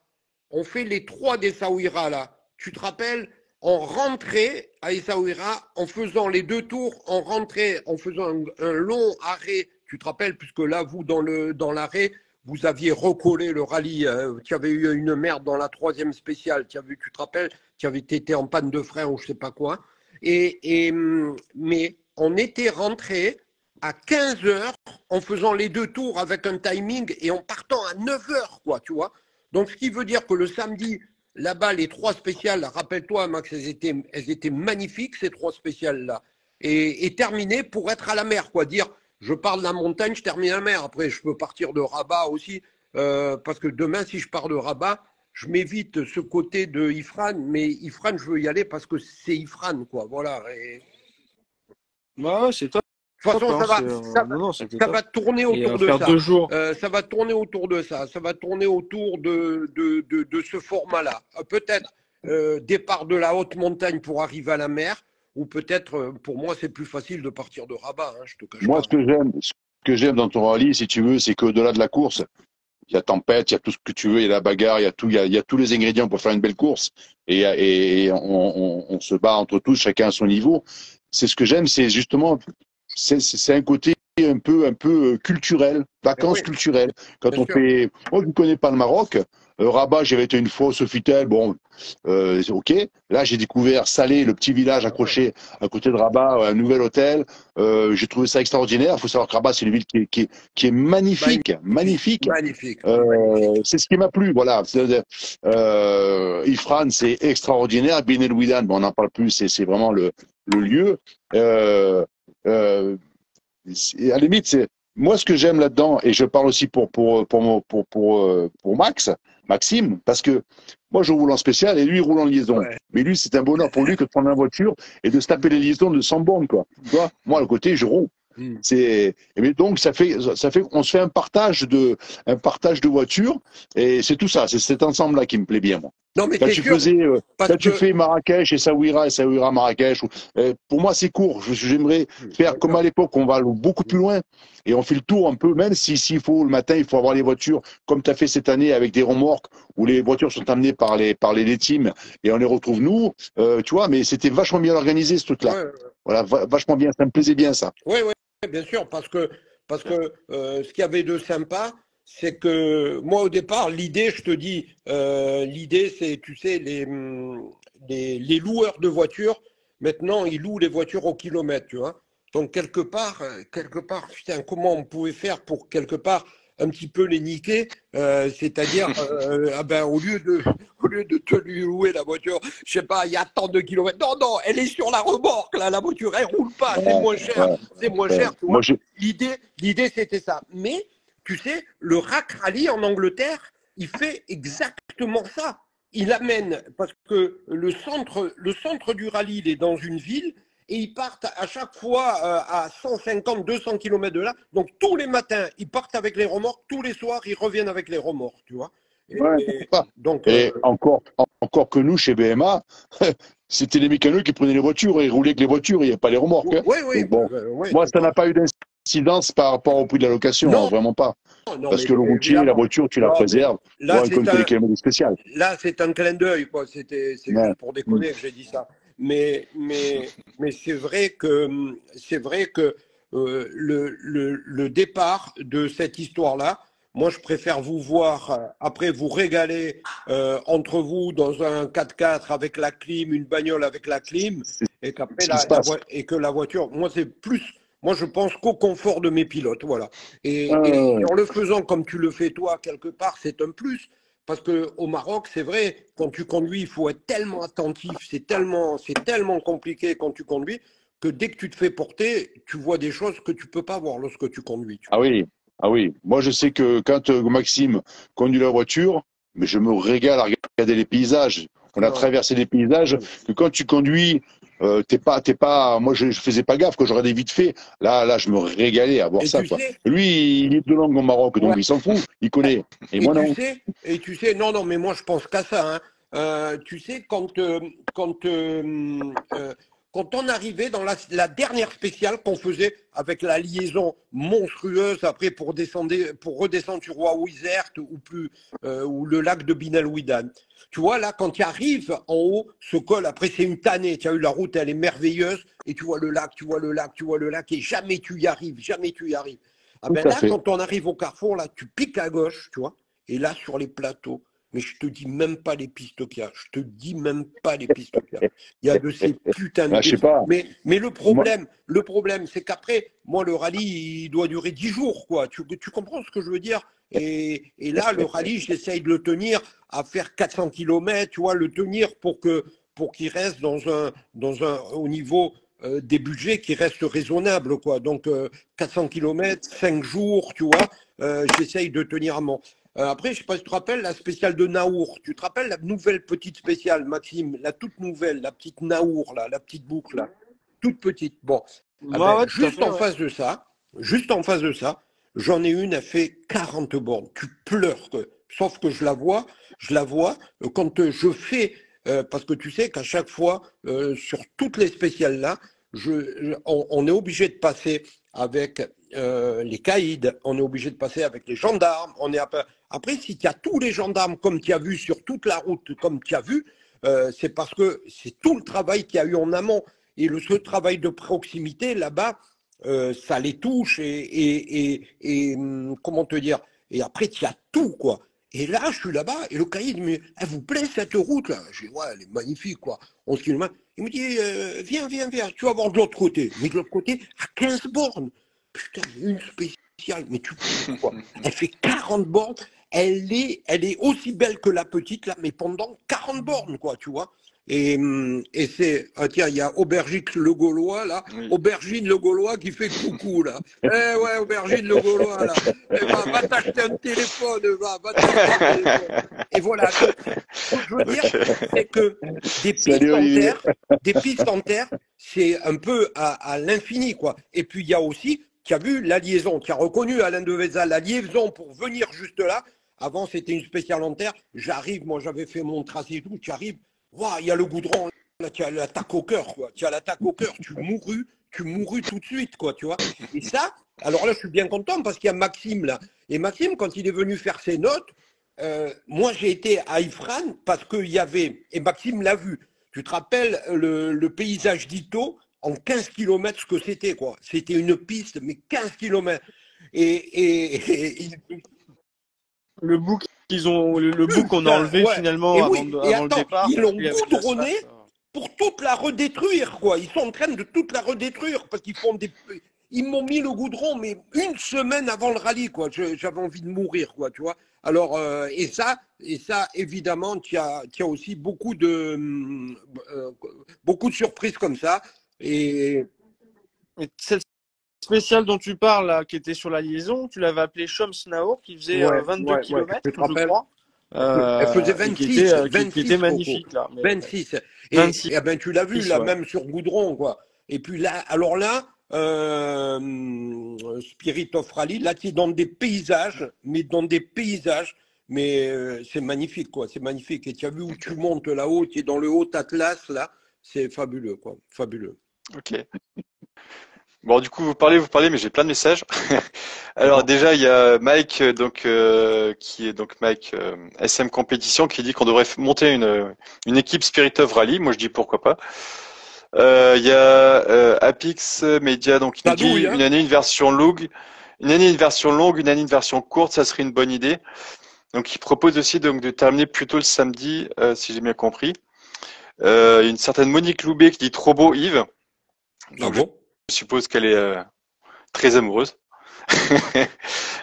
on fait les 3 d'Essaouira là. Tu te rappelles, on rentrait à Essaouira en faisant les 2 tours, on rentrait en faisant un long arrêt. Tu te rappelles, puisque là, vous, dans l'arrêt, vous aviez recollé le rallye. Tu avais eu une merde dans la 3e spéciale. Tu te rappelles, tu avais été en panne de frein ou je sais pas quoi. Mais on était rentré à 15 heures en faisant les 2 tours avec un timing et en partant à 9 heures, quoi, tu vois. Donc, ce qui veut dire que le samedi, là-bas, les 3 spéciales, rappelle-toi, Max, elles étaient magnifiques, ces 3 spéciales-là. Et terminées pour être à la mer, quoi. Dire, je pars de la montagne, je termine à la mer. Après, je peux partir de Rabat aussi, parce que demain, si je pars de Rabat, je m'évite ce côté de Ifrane, mais Ifrane, je veux y aller parce que c'est Ifrane, quoi. Voilà. Et Ouais, c'est top, de toute façon, hein, non, non, c'était ça top. va tourner Et autour de faire ça. 2 jours. Ça va tourner autour de ça. Ça va tourner autour de ce format-là. Peut-être départ de la haute montagne pour arriver à la mer, ou peut-être, pour moi, c'est plus facile de partir de Rabat, hein, je te cache Moi, pas. ce que j'aime dans ton rallye, si tu veux, c'est qu'au-delà de la course, il y a tempête, il y a tout ce que tu veux, il y a la bagarre, il y a tout, il y a tous les ingrédients pour faire une belle course. Et on se bat entre tous, chacun à son niveau. C'est ce que j'aime, c'est justement, c'est un côté un peu culturel, Mais vacances oui, culturelles. Quand bien on sûr. fait, moi je ne connais pas le Maroc. Rabat, j'avais été une fois au Sofitel, bon, c'est ok. Là, j'ai découvert Salé, le petit village Ah ouais. accroché à côté de Rabat, un nouvel hôtel. J'ai trouvé ça extraordinaire. Il faut savoir que Rabat, c'est une ville qui est magnifique, Magnifique, magnifique. magnifique, magnifique. C'est ce qui m'a plu, voilà. Ifrane, c'est extraordinaire. Bin El Ouidan, bon, on n'en parle plus, c'est vraiment le lieu. Euh, euh, à la limite, c'est moi ce que j'aime là-dedans, et je parle aussi pour Maxime, parce que moi je roule en spécial et lui il roule en liaison. Ouais. Mais lui, c'est un bonheur pour lui que de prendre la voiture et de se taper les liaisons de 100 bornes, quoi. Tu vois, moi, à le côté, je roule. Mais donc ça fait on se fait un partage de voitures et c'est tout ça, c'est cet ensemble-là qui me plaît bien moi. Non, mais Quand c'est tu sûr, faisais, parce quand tu que fais Marrakech et Saouira Marrakech, pour moi c'est court. J'aimerais faire comme à l'époque, on va beaucoup plus loin et on fait le tour un peu, même s'il faut le matin, il faut avoir les voitures comme tu as fait cette année avec des remorques où les voitures sont amenées par les teams et on les retrouve nous, tu vois. Mais c'était vachement bien organisé ce truc-là. ouais, Voilà, vachement bien, ça me plaisait bien ça. ouais, ouais, bien sûr, parce que ce qu'il y avait de sympa, c'est que moi au départ, l'idée, je te dis, l'idée c'est, tu sais, les loueurs de voitures, maintenant ils louent les voitures au kilomètre, tu vois. Donc quelque part, putain, comment on pouvait faire pour quelque part un petit peu les niquer, c'est-à-dire, ah ben, au lieu de te lui louer la voiture, je sais pas, il y a tant de kilomètres. Non, non, elle est sur la remorque, là, la voiture, elle roule pas, c'est moins cher, Ouais, c'est moins ouais. cher, tu Moi, vois. L'idée, c'était ça. Mais, tu sais, le Rack Rally en Angleterre, il fait exactement ça. Il amène, parce que le centre du rallye, il est dans une ville, et ils partent à chaque fois à 150, 200 km de là. Donc tous les matins, ils partent avec les remorques, tous les soirs, ils reviennent avec les remorques, tu vois. ouais, pourquoi pas. Donc, Et encore que nous, chez BMA, c'était les mécanos qui prenaient les voitures et ils roulaient avec les voitures, il n'y a pas les remorques. Hein. oui, oui, Donc bon, ouais, moi, ça n'a pas eu d'incidence par rapport au prix de la location, hein, non, vraiment pas. non, Parce mais que le routier, la évidemment. voiture, tu la Non, mais préserves, là, comme que les kilomètres spéciales. c'est un clin d'œil, quoi. C'est Ouais. juste pour déconner que j'ai dit ça. Mais c'est vrai que le départ de cette histoire-là, moi, je préfère vous voir après vous régaler entre vous dans un 4x4 avec la clim, une bagnole avec la clim, et qu'après Ce qui se passe. et que la voiture, moi, c'est plus. Moi, je pense qu'au confort de mes pilotes, voilà. Et Ouais. en le faisant comme tu le fais toi, quelque part, c'est un plus. Parce que au Maroc, c'est vrai, quand tu conduis, il faut être tellement attentif, c'est tellement compliqué quand tu conduis, que dès que tu te fais porter, tu vois des choses que tu peux pas voir lorsque tu conduis. Tu Ah vois. oui, ah oui. Moi, je sais que quand Maxime conduit la voiture, mais je me régale à regarder les paysages. On a Non. traversé des paysages que quand tu conduis, t'es pas. Moi, je faisais pas gaffe quand je regardais vite fait. Là, je me régalais à voir Et ça, tu quoi. sais, Lui, il est de langue au Maroc, donc ouais, il s'en fout, il connaît. Et moi, non. et tu sais, non, non, mais moi je pense qu'à ça. Hein. Tu sais, quand, quand on arrivait dans la dernière spéciale qu'on faisait avec la liaison monstrueuse après pour redescendre sur Ouaouizerte ou le lac de Bin El Ouidan. Tu vois, là, quand tu arrives en haut, ce col, après c'est une tannée, tu as eu la route, elle est merveilleuse, et tu vois le lac, tu vois le lac, tu vois le lac, et jamais tu y arrives, jamais tu y arrives. Ah Tout ben à là, fait. quand on arrive au carrefour, là, tu piques à gauche, tu vois, et là, sur les plateaux, mais je te dis même pas les pistes qu'il y a, je te dis même pas les pistes qu'il y a. Il y a de ces putains de Ah, je sais pistes. pas. Mais Moi, le problème, c'est qu'après, moi, le rallye, il doit durer 10 jours, quoi. Tu comprends ce que je veux dire? Et là, le rallye, j'essaye de le tenir à faire 400 km, tu vois, le tenir pour qu'il reste au niveau des budgets qui restent raisonnables, quoi. Donc, 400 km, 5 jours, tu vois, j'essaye de tenir à mon. Après, je ne sais pas si tu te rappelles la spéciale de Naour. Tu te rappelles la nouvelle petite spéciale, Maxime, la toute nouvelle, la petite Naour, là, la petite boucle, là, toute petite. Bon, ah ben, Ouais, tout à fait, ouais. juste en face de ça, j'en ai une, elle fait 40 bornes. Tu pleures, que. Sauf que je la vois quand je fais, parce que tu sais qu'à chaque fois, sur toutes les spéciales là, on est obligé de passer avec les caïds, on est obligé de passer avec les gendarmes. Après, si tu as tous les gendarmes comme tu as vu sur toute la route, comme tu as vu, c'est parce que c'est tout le travail qu'il y a eu en amont. Et ce travail de proximité, là-bas, ça les touche comment te dire. Et après, tu as tout, quoi. Et là, je suis là-bas, et le caïd me dit, elle vous plaît cette route-là? Je dis, ouais, elle est magnifique, quoi. 11 km. Il me dit, viens, tu vas voir de l'autre côté. Mais de l'autre côté, à 15 bornes. Putain, une spéciale, mais tu quoi. Elle fait 40 bornes, elle est aussi belle que la petite, là, mais pendant 40 bornes, quoi, tu vois. Et c'est, ah tiens, il y a Aubergine le Gaulois, là, Oui. Aubergine le Gaulois qui fait coucou, là. Eh ouais, Aubergine le Gaulois, là. Eh, va t'acheter un téléphone, va t'acheter un téléphone. Et voilà, donc, ce que je veux dire, c'est que des pistes salut en Olivier. terre, c'est un peu à l'infini, quoi. Et puis, il y a aussi tu as vu la liaison, tu as reconnu Alain Devezza, la liaison pour venir juste là. Avant, c'était une spéciale en terre. J'arrive, moi, j'avais fait mon tracé et tout. Tu arrives, il y a le goudron, là, tu as l'attaque au cœur, quoi. Tu as l'attaque au cœur, tu mourus tout de suite, quoi, tu vois. Et ça, alors là, je suis bien content parce qu'il y a Maxime, là. Et Maxime, quand il est venu faire ses notes, moi, j'ai été à Ifrane parce qu'il y avait, et Maxime l'a vu, tu te rappelles le paysage d'Ito en 15 kilomètres ce que c'était, quoi. C'était une piste, mais 15 kilomètres. Le bout le bout qu'on a enlevé ouais. finalement Et avant, oui, et avant attends, le départ. ils l'ont il y avait de goudronné l'asphalte. pour toute la redétruire, quoi. Ils sont en train de toute la redétruire parce qu'ils font des. Ils m'ont mis le goudron, mais une semaine avant le rallye, quoi. J'avais envie de mourir, quoi, tu vois. Alors, et ça, évidemment, tu as aussi beaucoup de surprises comme ça. Et Cette spéciale dont tu parles, là, qui était sur la liaison, tu l'avais appelée Chomsnaur, qui faisait 22 km, tu te je rappelles? crois. Elle faisait 26, qui était magnifique, là. Mais, 26. Et, 26, et ben, tu l'as vu, là, ouais. même sur goudron, quoi. Et puis là, alors là, Spirit of Rally, là, tu es dans des paysages, mais c'est magnifique, quoi. C'est magnifique. Et tu as vu où tu montes là-haut, tu es dans le haut Atlas, là. C'est fabuleux, quoi. Fabuleux. Ok. Bon, du coup, vous parlez, mais j'ai plein de messages. Alors déjà, il y a Mike, qui est donc Mike SM Compétition, qui dit qu'on devrait monter une équipe Spirit of Rally. Moi, je dis pourquoi pas. Il y a Apix Media, donc il nous dit une année une version longue, une année une version courte, ça serait une bonne idée. Donc, il propose aussi donc de terminer plutôt le samedi, si j'ai bien compris. Une certaine Monique Loubet qui dit trop beau Yves. Donc, je suppose qu'elle est très amoureuse.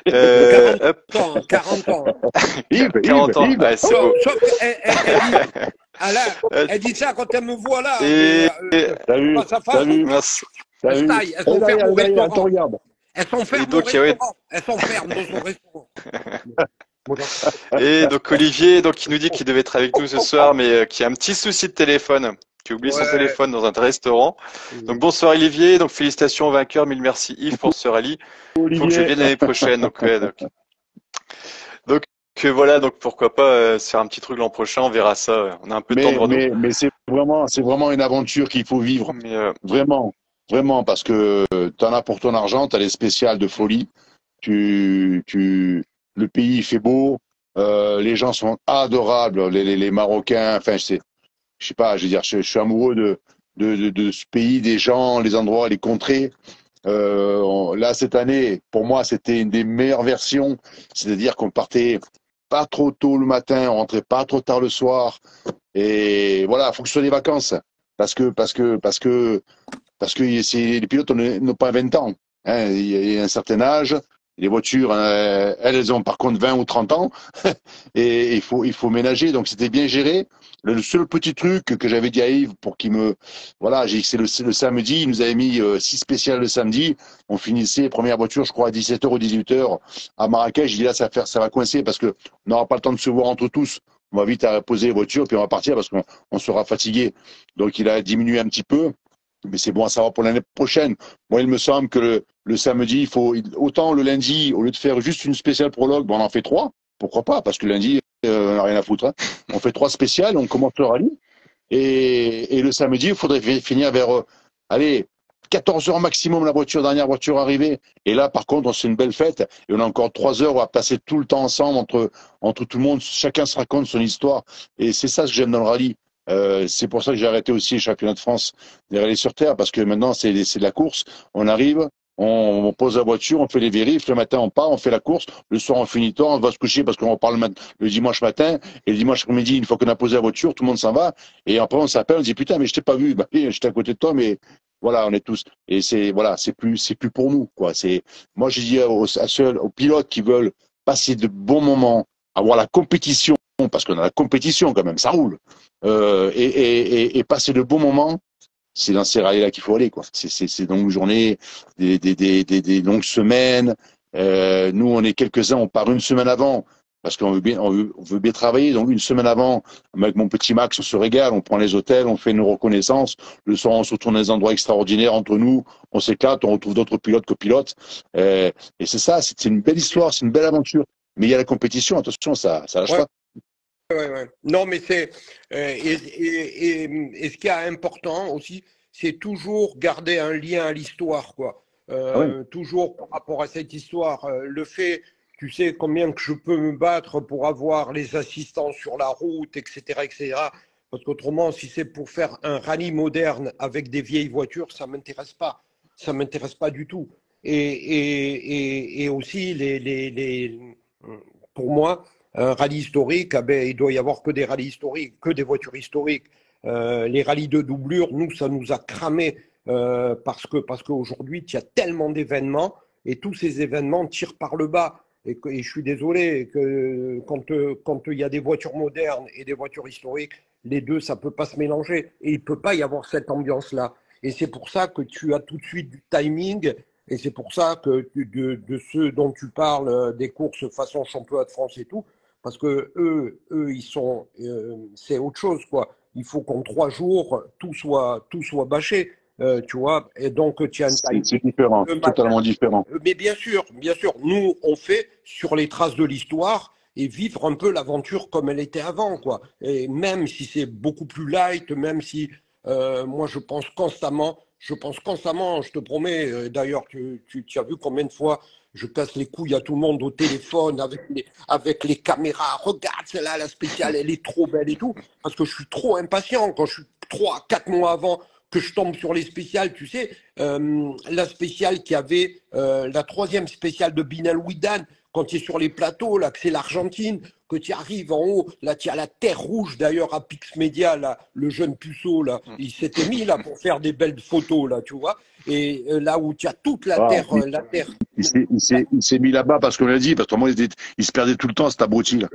40 ans. Yves, 40 ans, Yves. Ouais, c'est beau. Sauf elle dit ça quand elle me voit là. T'as vu, sa femme, Merci. elles s'enferment au restaurant. Elles s'enferment au restaurant. Elles s'enferment dans son restaurant. Et donc Olivier, donc qui nous dit qu'il devait être avec nous ce soir, mais qui a un petit souci de téléphone, qui a oublié son téléphone dans un restaurant. Donc bonsoir Olivier, donc félicitations au vainqueur, mille merci Yves pour ce rallye. Il faut que je vienne l'année prochaine. Donc voilà, donc pourquoi pas se faire un petit truc l'an prochain, on verra ça. On a un peu de temps devant nous. Mais c'est vraiment une aventure qu'il faut vivre. Vraiment, parce que t'en as pour ton argent, t'as les spéciales de folie. Le pays fait beau, les gens sont adorables, les Marocains. Enfin, je sais pas, je veux dire, je suis amoureux de ce pays, des gens, les endroits, les contrées. Là, cette année, pour moi, c'était une des meilleures versions. C'est-à-dire qu'on partait pas trop tôt le matin, on rentrait pas trop tard le soir. Et voilà, faut que ce soit des vacances. Parce que les pilotes n'ont pas 20 ans. Hein, il y a un certain âge. Les voitures, elles ont par contre 20 ou 30 ans. Et il faut ménager. Donc c'était bien géré. Le seul petit truc que j'avais dit à Yves pour qu'il me, voilà, j'ai dit que c'est le samedi. Il nous avait mis 6 spéciales le samedi. On finissait première voiture, je crois, à 17h ou 18h à Marrakech. J'ai dit là, ça va coincer parce que on n'aura pas le temps de se voir entre tous. On va vite poser les voitures puis on va partir parce qu'on sera fatigué. Donc il a diminué un petit peu. Mais c'est bon à savoir pour l'année prochaine. Moi, il me semble que le samedi, il faut autant le lundi, au lieu de faire juste une spéciale prologue, on en fait 3. Pourquoi pas? Parce que lundi, on n'a rien à foutre. Hein. On fait 3 spéciales, on commence le rallye. Et le samedi, il faudrait finir vers, 14h maximum la dernière voiture arrivée. Et là, par contre, c'est une belle fête. Et on a encore 3 heures, on va passer tout le temps ensemble entre tout le monde. Chacun se raconte son histoire. Et c'est ça ce que j'aime dans le rallye. C'est pour ça que j'ai arrêté aussi le championnat de France des rallyes sur terre, parce que maintenant c'est de la course. On arrive, on pose la voiture, on fait les vérifs, le matin on part, on fait la course, le soir on finit tard, on va se coucher parce qu'on part le dimanche matin, et le dimanche après-midi, une fois qu'on a posé la voiture, tout le monde s'en va, et après on s'appelle, on dit putain mais je t'ai pas vu, bah oui, j'étais à côté de toi, mais voilà, on est tous, et c'est plus pour nous, quoi. Moi je dis aux pilotes qui veulent passer de bons moments, avoir la compétition, parce qu'on a la compétition quand même, ça roule. Et passer de bons moments, c'est dans ces rallyes-là qu'il faut aller, quoi. C'est des longues journées, des longues semaines. Nous, on est quelques-uns, on part une semaine avant. parce qu'on on veut bien travailler. Donc, une semaine avant, avec mon petit Max, on se régale, on prend les hôtels, on fait une reconnaissance. Le soir, on se retourne dans des endroits extraordinaires entre nous, on s'éclate, on retrouve d'autres pilotes, copilotes. Et c'est ça, c'est une belle histoire, c'est une belle aventure. Mais il y a la compétition, attention, ça lâche Ouais. pas. Ouais. Non, mais c'est et ce qui est important aussi, c'est toujours garder un lien à l'histoire, quoi. Ah ouais. Toujours par rapport à cette histoire, le fait, tu sais combien que je peux me battre pour avoir les assistants sur la route, etc., etc. Parce qu'autrement, si c'est pour faire un rallye moderne avec des vieilles voitures, ça m'intéresse pas. Ça m'intéresse pas du tout. Et aussi pour moi. Un rallye historique, ah ben, il doit y avoir que des rallyes historiques, que des voitures historiques. Les rallyes de doublure, nous, ça nous a cramé parce qu'aujourd'hui, il y a tellement d'événements et tous ces événements tirent par le bas. Et je suis désolé que quand il y a des voitures modernes et des voitures historiques, les deux, ça peut pas se mélanger. Et il peut pas y avoir cette ambiance-là. Et c'est pour ça que tu as tout de suite du timing. Et c'est pour ça que de ceux dont tu parles, des courses façon championnat de France et tout, parce que eux, ils sont, c'est autre chose, quoi. Il faut qu'en 3 jours, tout soit bâché, tu vois. Et donc, tu as un C'est timing différent, le matin. totalement différent. Mais bien sûr, nous, on fait sur les traces de l'histoire et vivre un peu l'aventure comme elle était avant, quoi. Et même si c'est beaucoup plus light, même si moi, je pense constamment, je te promets, d'ailleurs, tu as vu combien de fois je casse les couilles à tout le monde au téléphone avec les caméras. Regarde, celle-là, la spéciale, elle est trop belle et tout. Parce que je suis trop impatient quand je suis 3, 4 mois avant que je tombe sur les spéciales, tu sais, la spéciale qui avait, la troisième spéciale de Binal Widan, quand tu es sur les plateaux, là, que c'est l'Argentine, que tu arrives en haut, là, tu as la terre rouge, d'ailleurs, à Pix Media, là, le jeune puceau, là, il s'était mis, là, pour faire des belles photos, là, tu vois, et là où tu as toute la Ah, terre, la terre. il s'est mis là-bas parce qu'on l'a dit, parce que moi, il se perdait tout le temps, cet abruti, là.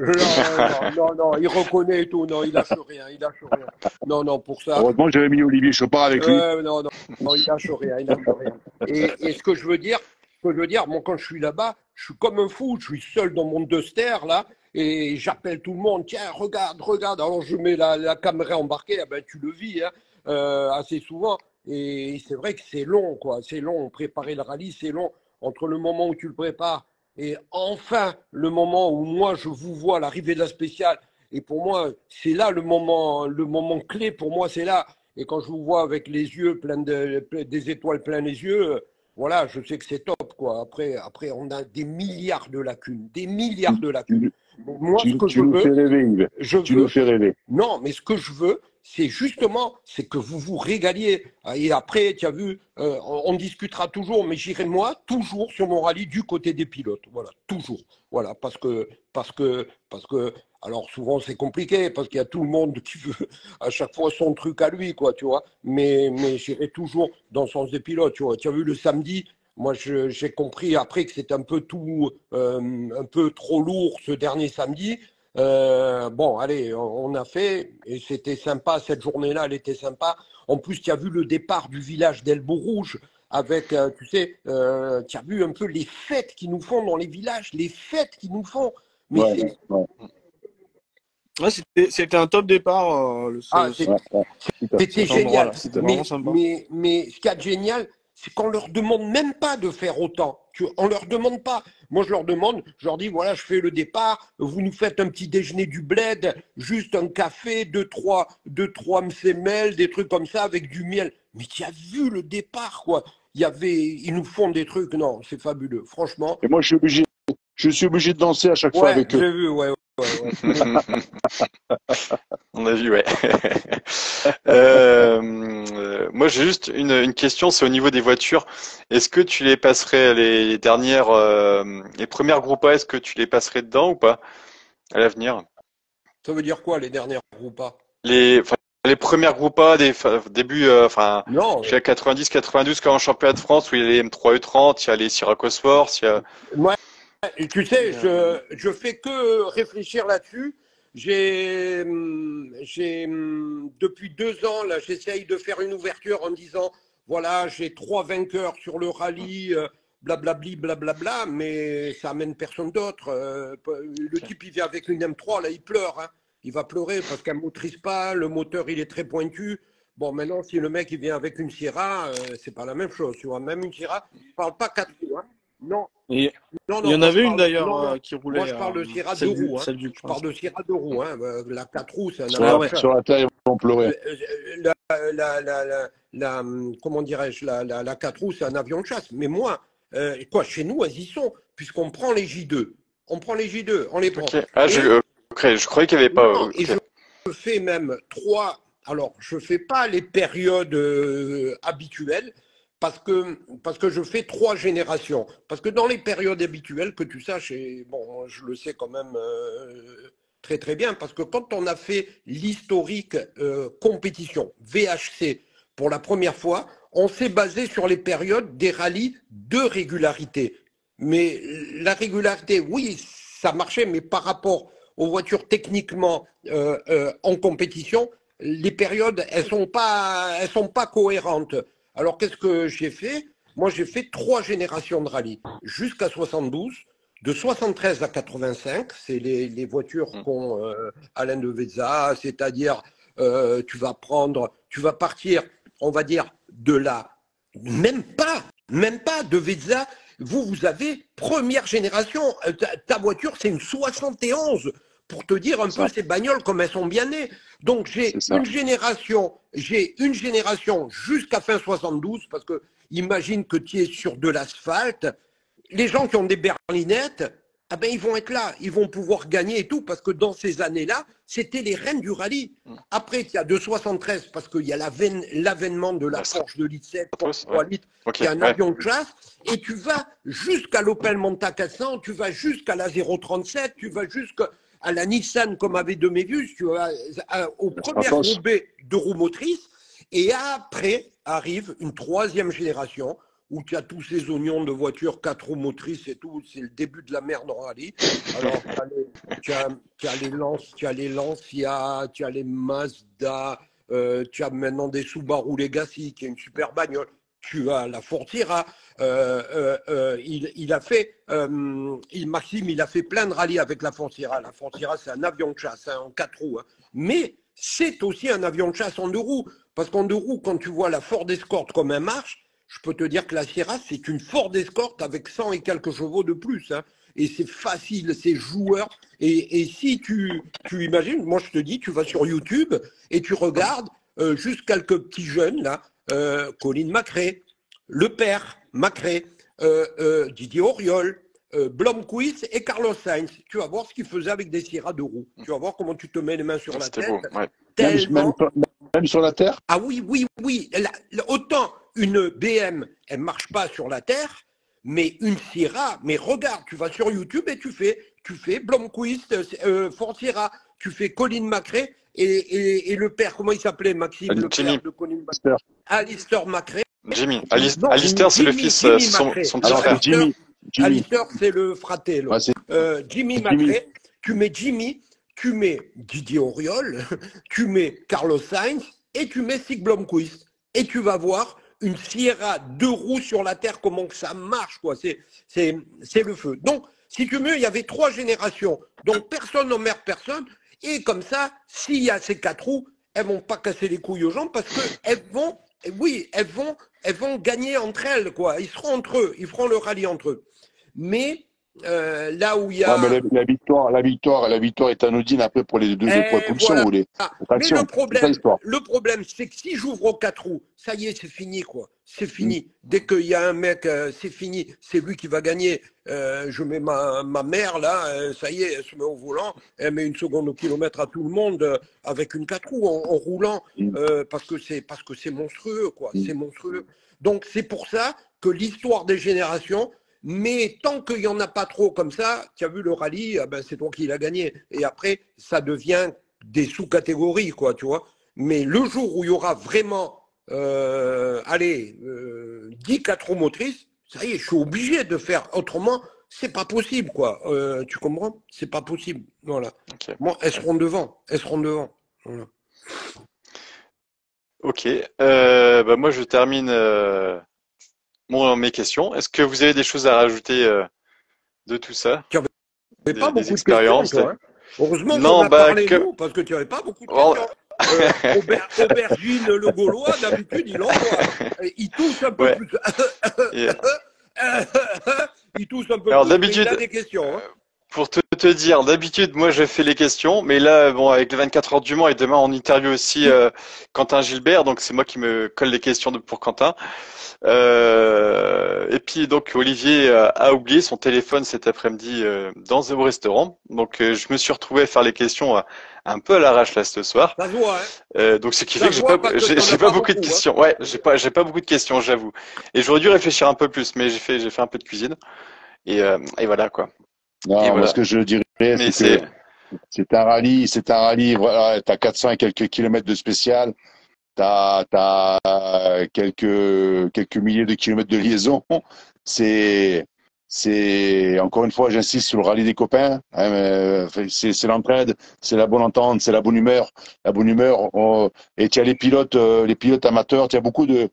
Non, il reconnaît et tout, non, il lâche rien, il lâche rien. Non, pour ça. Heureusement que j'avais mis Olivier Chopard avec lui. Non, il lâche rien, il lâche rien. Et ce que je veux dire, moi, quand je suis là-bas, je suis comme un fou, je suis seul dans mon Duster, là, et j'appelle tout le monde, tiens, regarde. Alors, je mets la caméra embarquée, ah ben, tu le vis, hein, assez souvent. Et c'est vrai que c'est long, quoi, c'est long. Préparer le rallye, c'est long. Entre le moment où tu le prépares et enfin le moment où moi, je vous vois à l'arrivée de la spéciale. Et pour moi, c'est là le moment clé, pour moi, c'est là. Et quand je vous vois avec les yeux des étoiles plein les yeux, voilà, je sais que c'est top, quoi. Après, on a des milliards de lacunes, des milliards de lacunes. Moi, ce que je nous fais veux, rêver, Yves. Tu nous fais rêver. non, mais ce que je veux, c'est justement, c'est que vous vous régaliez. Et après, tu as vu, on discutera toujours, mais j'irai moi toujours sur mon rallye du côté des pilotes. Voilà, toujours. Voilà, parce que, alors souvent c'est compliqué parce qu'il y a tout le monde qui veut à chaque fois son truc à lui, quoi, tu vois. Mais j'irai toujours dans le sens des pilotes, tu vois. Tu as vu le samedi. Moi, j'ai compris après que c'était un peu un peu trop lourd ce dernier samedi. Bon, allez, on a fait, et c'était sympa, cette journée-là, elle était sympa. En plus, tu as vu le départ du village d'Elbeau Rouge, avec, tu sais, tu as vu un peu les fêtes qu'ils nous font dans les villages, les fêtes qu'ils nous font. Mais Ouais. Ouais, c'était un top départ. C'était cet endroit-là. génial. C'était vraiment sympa. Mais ce qu'il y a de génial, c'est qu'on leur demande même pas de faire autant. On leur demande pas. Moi, je leur dis, voilà, je fais le départ, vous nous faites un petit déjeuner du bled, juste un café, deux, trois mcml, des trucs comme ça, avec du miel. Mais tu as vu le départ, quoi. Ils nous font des trucs, non, c'est fabuleux, franchement. Et moi, je suis obligé de danser à chaque fois Ouais, avec eux. j'ai vu, ouais. On a vu, ouais. Moi, j'ai juste une question, c'est au niveau des voitures. Est-ce que tu les passerais les premières groupes A, est-ce que tu les passerais dedans ou pas à l'avenir? Ça veut dire quoi, les dernières ou pas? Les premières groupes A début, Non. jusqu'à 90-92 comme en championnat de France où il y a les M3 E30, il y a les Sirocco Force, il y a. Ouais, et tu sais, je fais que réfléchir là-dessus. Depuis 2 ans, là, j'essaye de faire une ouverture en disant, voilà, j'ai 3 vainqueurs sur le rallye blablabli, blablabla, mais ça amène personne d'autre. Le Ok. type, il vient avec une M3, là, il pleure, hein. Il va pleurer parce qu'elle ne maîtrise pas, le moteur, il est très pointu. Bon, maintenant, si le mec, il vient avec une Sierra, c'est pas la même chose, tu vois. Même une Sierra, je parle pas 4 roues, hein. Non, Et non, il y non, en moi, je avait une parle, d'ailleurs non, non. qui Moi, roulait, je parle de Sierra 2 roues, hein. celle du Je parle prince. de Sierra 2 roues, hein. La 4 roues, c'est un Sur Ah avion la, de ouais. chasse. sur la terre, ils vont pleurer. La, comment dirais-je, la 4 roues, c'est un avion de chasse. Mais moi, quoi, chez nous, elles y sont, puisqu'on prend les J2. On prend les J2, on les prend. Ok. Ah, Et ok, je croyais qu'il n'y avait pas. non, et Ok. je fais même 3. Alors, je ne fais pas les périodes habituelles parce que je fais 3 générations. Parce que dans les périodes habituelles, que tu saches, et bon, je le sais quand même très très bien, parce que quand on a fait l'historique compétition, VHC, pour la première fois, on s'est basé sur les périodes des rallyes de régularité. Mais la régularité, oui, ça marchait, mais par rapport aux voitures techniquement en compétition, les périodes, elles sont pas cohérentes. Alors, qu'est-ce que j'ai fait? Moi, j'ai fait 3 générations de rallye, jusqu'à 72, de 73 à 85, c'est les voitures qu'ont Alain de Vezza, c'est-à-dire tu vas partir, on va dire, de là, même pas de Vezza. Vous avez première génération, ta voiture, c'est une 71 pour te dire un C'est peu ça. ces bagnoles comme elles sont bien nées. Donc C'est ça. j'ai une génération jusqu'à fin 72 parce que imagine que tu es sur de l'asphalte. Les gens qui ont des berlinettes, ah ben ils vont être là, ils vont pouvoir gagner et tout parce que dans ces années-là, c'était les reines du rallye. Après, il y a de 73 parce qu'il y a l'avènement de la La Porsche de litre 7, Porsche Stratos, 3 ouais. litres, Ok, qui est un ouais. avion de chasse, et tu vas jusqu'à l'Opel Manta 400, tu vas jusqu'à la 037, tu vas jusqu'à la Nissan comme avait de Mévius, tu vas aux premières Stratos. roues de roues motrices, et après arrive une 3e génération où tu as tous ces oignons de voitures 4 roues motrices et tout, c'est le début de la merde en rallye. Alors, tu as les Lancia, tu as les Mazda, tu as maintenant des Subaru Legacy, qui est une super bagnole. Tu as la Fortira. Maxime, il a fait plein de rallyes avec la Fortira. La Fortira, c'est un avion de chasse, hein, en 4 roues. Hein. Mais c'est aussi un avion de chasse en 2 roues. Parce qu'en 2 roues, quand tu vois la Ford Escort comme elle marche, je peux te dire que la Sierra, c'est une Ford Escort avec 100 et quelques chevaux de plus. Hein. Et c'est facile, c'est joueur. Et si tu imagines, moi je te dis, tu vas sur YouTube et tu regardes juste quelques petits jeunes, là, Colin McRae, le père McRae, Didier Auriol, Blomqvist et Carlos Sainz. Tu vas voir ce qu'ils faisaient avec des Sierra de roues. Tu vas voir comment tu te mets les mains sur la C'était tête. beau, ouais. Tellement. Même sur la terre? Ah oui, oui, oui. Autant une BM, elle marche pas sur la terre, mais une Sierra, mais regarde, tu vas sur YouTube et tu fais Blomqvist, Ford Sierra, tu fais Colin McRae et le père, comment il s'appelait, Maxime, le Jimmy. père de Colin McRae, Alistair McRae. Jimmy. Non, Alistair, c'est le Jimmy, fils, Jimmy c'est son McRae. petit Alors, Alors, frère. c'est Jimmy. Alistair, c'est le fratello. Ouais, c'est Jimmy Jimmy. McRae, tu mets Jimmy, tu mets Didier Auriol, tu mets Carlos Sainz et tu mets Stig Blomqvist. Et tu vas voir une Sierra 2 roues sur la terre, comment que ça marche, quoi. C'est le feu. Donc, si tu veux, il y avait 3 générations. Donc, personne n'emmerde personne. Et comme ça, s'il y a ces 4 roues, elles vont pas casser les couilles aux gens parce qu'elles vont, oui, elles vont gagner entre elles, quoi. Ils seront entre eux, ils feront le rallye entre eux. Mais là où il y Ouais, mais a. la victoire est anodine après pour les deux pour les Et pulsions voilà. ou les Mais tractions. C'est ça l'histoire. le problème, c'est que si j'ouvre aux 4 roues, ça y est, c'est fini, quoi. C'est fini. Dès qu'il y a un mec, c'est fini. C'est lui qui va gagner. Je mets ma mère là, ça y est, elle se met au volant, elle met 1 seconde au kilomètre à tout le monde avec une 4 roues en roulant parce que c'est monstrueux, quoi. C'est monstrueux. Donc c'est pour ça que l'histoire des générations. Mais tant qu'il n'y en a pas trop comme ça, tu as vu le rallye, ah ben c'est toi qui l'as gagné. Et après, ça devient des sous-catégories, quoi, tu vois. Mais le jour où il y aura vraiment, 10 4 roues motrices, ça y est, je suis obligé de faire. Autrement, c'est pas possible, quoi. Tu comprends? C'est pas possible. Voilà. Ok. Bon, elles seront devant. Elles seront devant. Voilà. Ok. Bah moi, je termine mes questions. Est-ce que vous avez des choses à rajouter de tout ça? Tu n'avais pas Des beaucoup de questions, expériences? toi. Hein. Heureusement qu'on Non, a bah, parlé, nous, parce que tu n'avais pas beaucoup de bon, questions. Aubergine le Gaulois, d'habitude, il envoie. Il tousse un peu ouais. plus. Et, Il tousse un peu alors, plus, mais il a d'habitude, des questions. Hein. pour te dire, d'habitude, moi, je fais les questions, mais là, bon, avec les 24 heures du Mans et demain, on interview aussi Quentin Gilbert, donc c'est moi qui me colle les questions pour Quentin. Et puis, donc, Olivier a oublié son téléphone cet après-midi au restaurant, donc je me suis retrouvé à faire les questions un peu à l'arrache là ce soir. Ça se voit, hein. Donc, ce qui Ça fait que se voit parce que t'en j'ai as pas pas beaucoup de beaucoup. Hein. questions. Ouais, j'ai pas beaucoup de questions, j'avoue. Et j'aurais dû réfléchir un peu plus, mais j'ai fait un peu de cuisine. Et voilà, quoi. Et Non, moi, voilà. ce que je dirais, Mais c'est que c'est, c'est un rallye, voilà, t'as 400 et quelques kilomètres de spécial, t'as quelques milliers de kilomètres de liaison. Encore une fois, j'insiste sur le rallye des copains, hein, c'est l'entraide, c'est la bonne entente, c'est la bonne humeur, et tu as les pilotes amateurs, tu as beaucoup de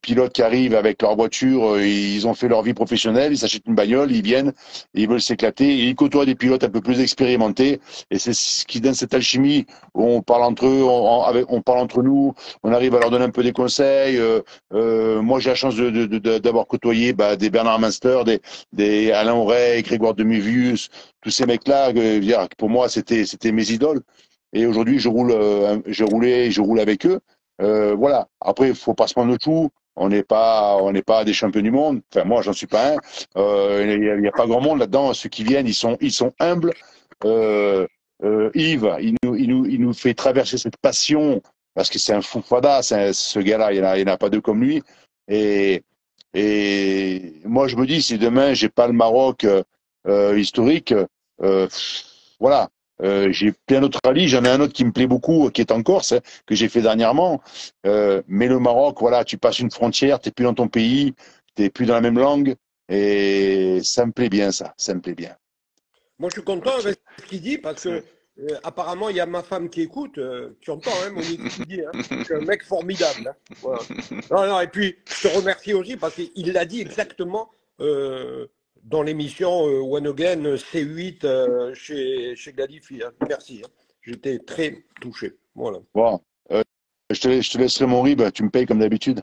pilotes qui arrivent avec leur voiture, ils ont fait leur vie professionnelle, ils s'achètent une bagnole, ils viennent, ils veulent s'éclater, et ils côtoient des pilotes un peu plus expérimentés, et c'est ce qui donne cette alchimie où on parle entre eux, on parle entre nous, on arrive à leur donner un peu des conseils. Moi, j'ai la chance d'avoir côtoyé des Bernard Munster, des Alain Auray, Grégoire de Mévius, tous ces mecs-là, pour moi, c'était mes idoles. Et aujourd'hui, je roule avec eux. Voilà. Après, il faut pas se prendre le tout. On n'est pas des champions du monde. Enfin, moi, j'en suis pas un. Il y a pas grand monde là-dedans. Ceux qui viennent, ils sont humbles. Euh, Yves, il nous fait traverser cette passion parce que c'est un fou fada. Ce gars-là, il y en a pas deux comme lui. Et, et moi, je me dis, si demain j'ai pas le Maroc historique, euh, voilà. J'ai plein d'autres rallyes, j'en ai un autre qui me plaît beaucoup, qui est en Corse, hein, que j'ai fait dernièrement. Mais le Maroc, voilà, tu passes une frontière, t'es plus dans ton pays, t'es plus dans la même langue, et ça me plaît bien, ça me plaît bien. Moi, je suis content ok. avec ce qu'il dit parce que apparemment, il y a ma femme qui écoute. Tu entends, hein, Monique, ce qu'il dit. Hein. C'est un mec formidable. Hein. Voilà. Non, non, et puis, je te remercie aussi parce qu'il l'a dit exactement dans l'émission One Again C8 chez Gadifi. Hein. Merci. Hein. J'étais très touché. Voilà. Bon, je te laisserai mon rib, tu me payes comme d'habitude.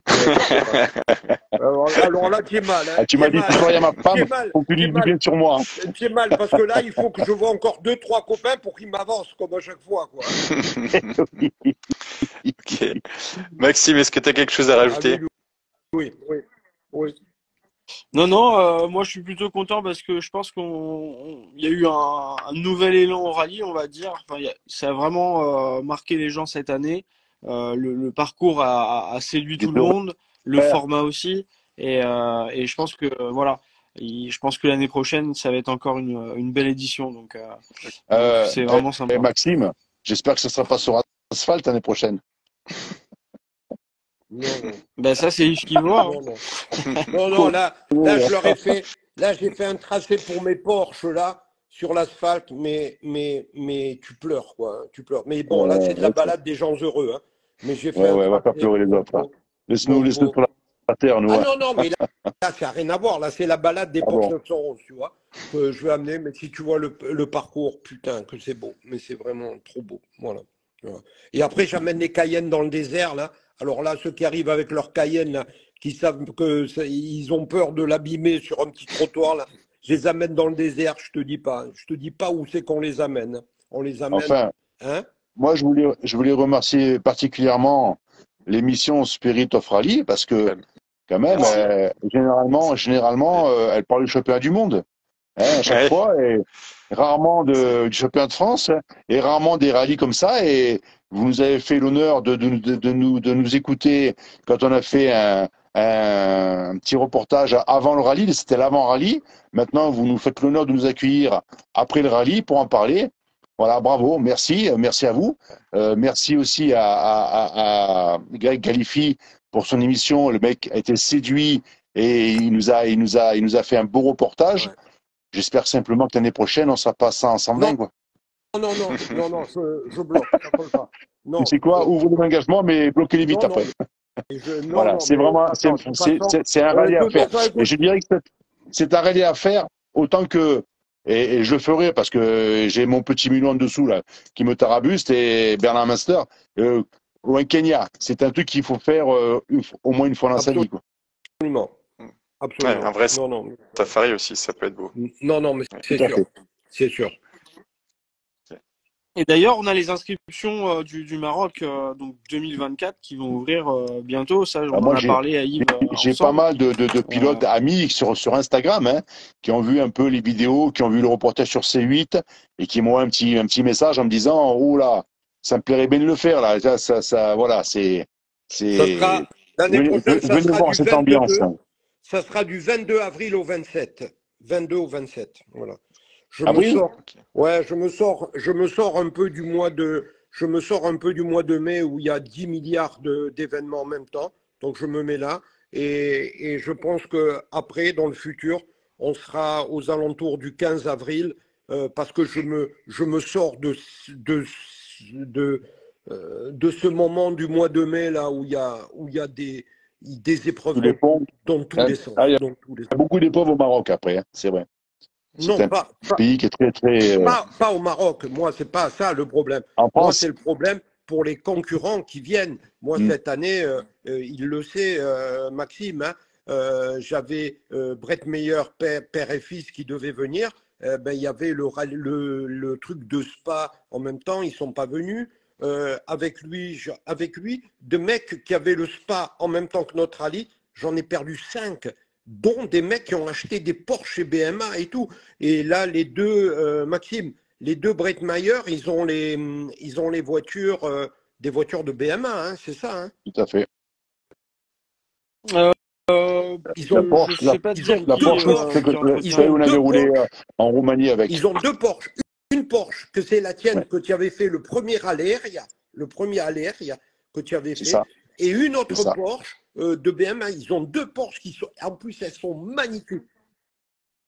Alors là, tu es mal. Hein. Ah, tu m'as dit, tu à ma Tu femme, es mal. faut que tu Tu es lui dises mal. bien sur moi. C'est mal parce que là, il faut que je vois encore 2-3 copains pour qu'ils m'avancent comme à chaque fois. Quoi. Ok. Maxime, est-ce que tu as quelque chose à Ah rajouter? oui, oui, oui. Non, non, moi je suis plutôt content parce que je pense il y a eu un nouvel élan au rallye, on va dire. Enfin, ça a vraiment marqué les gens cette année. Le parcours a séduit tout le monde, le format aussi. Et je pense que voilà, je pense que l'année prochaine, ça va être encore une belle édition. Donc c'est vraiment sympa. Maxime, j'espère que ce ne sera pas sur asphalte l'année prochaine. Non, non. Ben ça, c'est Yves qui voit. Non, non. Non, non, là, je leur ai fait. Là, j'ai fait un tracé pour mes Porsche là sur l'asphalte, mais tu pleures quoi, hein, tu pleures. Mais bon, là, c'est de la balade des gens heureux. Hein. Mais j'ai fait un On va pas tracé. pleurer les autres. Hein. Laisse-nous sur la terre, nous. Ah Hein. non, non, mais là, ça n'a rien à voir. Là, c'est la balade des Porsche bon. 911, tu vois, que je vais amener. Mais si tu vois le parcours, putain, que c'est beau. Mais c'est vraiment trop beau. Voilà. Voilà. Et après, j'amène les Cayennes dans le désert, là. Alors là, ceux qui arrivent avec leur Cayenne, là, qui savent que ils ont peur de l'abîmer sur un petit trottoir, là, je les amène dans le désert, je te dis pas. Je te dis pas où c'est qu'on les amène. On les amène. Enfin, hein moi, je voulais remercier particulièrement l'émission Spirit of Rally parce que, quand même, généralement, elle parle du championnat du monde. Hein, à chaque fois, et rarement du championnat de France, et rarement des rallyes comme ça. Et vous nous avez fait l'honneur de nous écouter quand on a fait un petit reportage avant le rallye, c'était l'avant-rallye. Maintenant, vous nous faites l'honneur de nous accueillir après le rallye pour en parler. Voilà, bravo, merci à vous. Merci aussi à Greg Galifi pour son émission. Le mec a été séduit et il nous a fait un beau reportage. Ouais. J'espère simplement que l'année prochaine, on ne sera pas 120, quoi. Non, je bloque, ça colle pas. Non, Tu sais quoi, ouvrez l'engagement, mais bloquez-les vite non, après. Non, Voilà, non, c'est mais vraiment, attends, de toute façon, c'est un rallye à de toute faire. façon, Et écoute, je dirais que c'est un rallye à faire autant que, et je le ferai parce que j'ai mon petit million en dessous là qui me tarabuste et Bernard Master ou un Kenya. C'est un truc qu'il faut faire au moins une fois dans sa vie, quoi. absolument, Mm. Ouais, un absolument. vrai Non, non, safari aussi, ça peut être beau. non, non, mais Ouais. c'est Tout à sûr, fait. c'est sûr. Et d'ailleurs, on a les inscriptions du Maroc, donc 2024, qui vont ouvrir bientôt. Ça, Ah, on en moi, a parlé à Yves j'ai pas ensemble. mal de pilotes amis sur Instagram hein, qui ont vu un peu les vidéos, qui ont vu le reportage sur C8 et qui m'ont un petit message en me disant oh là, ça me plairait bien de le faire là. Voilà, Ça sera, l'année prochaine, ça venez sera voir du cette ambiance. 22, ça sera du 22 avril au 27. 22 au 27, voilà. Je me Avril? sors, Ok. ouais, je me sors un peu du mois de, je me sors un peu du mois de mai où il y a 10 milliards d'événements en même temps. Donc je me mets là et je pense que après, dans le futur, on sera aux alentours du 15 avril parce que je me sors de, de ce moment du mois de mai là où il y a des épreuves Tous les ponts. dans tous Hein. les sens, Ah, il y dans tous les a beaucoup d'épreuves au Maroc après, hein, c'est vrai. C'est non, un pays qui est très pas au Maroc. Moi, c'est pas ça le problème. en Moi, France. c'est le problème pour les concurrents qui viennent. Moi, Hmm. cette année, il le sait, Maxime, hein, j'avais Brett Meyer, père et fils, qui devaient venir. Ben, il y avait le truc de Spa en même temps. Ils sont pas venus. Avec lui, de mecs qui avaient le Spa en même temps que notre rallye, j'en ai perdu 5, dont des mecs qui ont acheté des Porsche chez BMA et tout. Et là, les deux, Maxime, les deux Breitmeyer, ils ont les voitures, des voitures de BMA, hein, c'est ça. Hein. Tout à fait. Ils La ont, Je Porsche, sais pas te ils ont dire la deux qui, Porsche, Porsche, qui ils c'est entretient. ont où on avait deux roulé Porsche, en Roumanie avec. ils ont deux Porsche. Une Porsche que c'est la tienne Ouais, que tu avais fait le premier Aléria que tu avais c'est fait, ça, et une c'est autre ça. Porsche de BMA. Ils ont deux Porsche qui sont, en plus, elles sont magnifiques.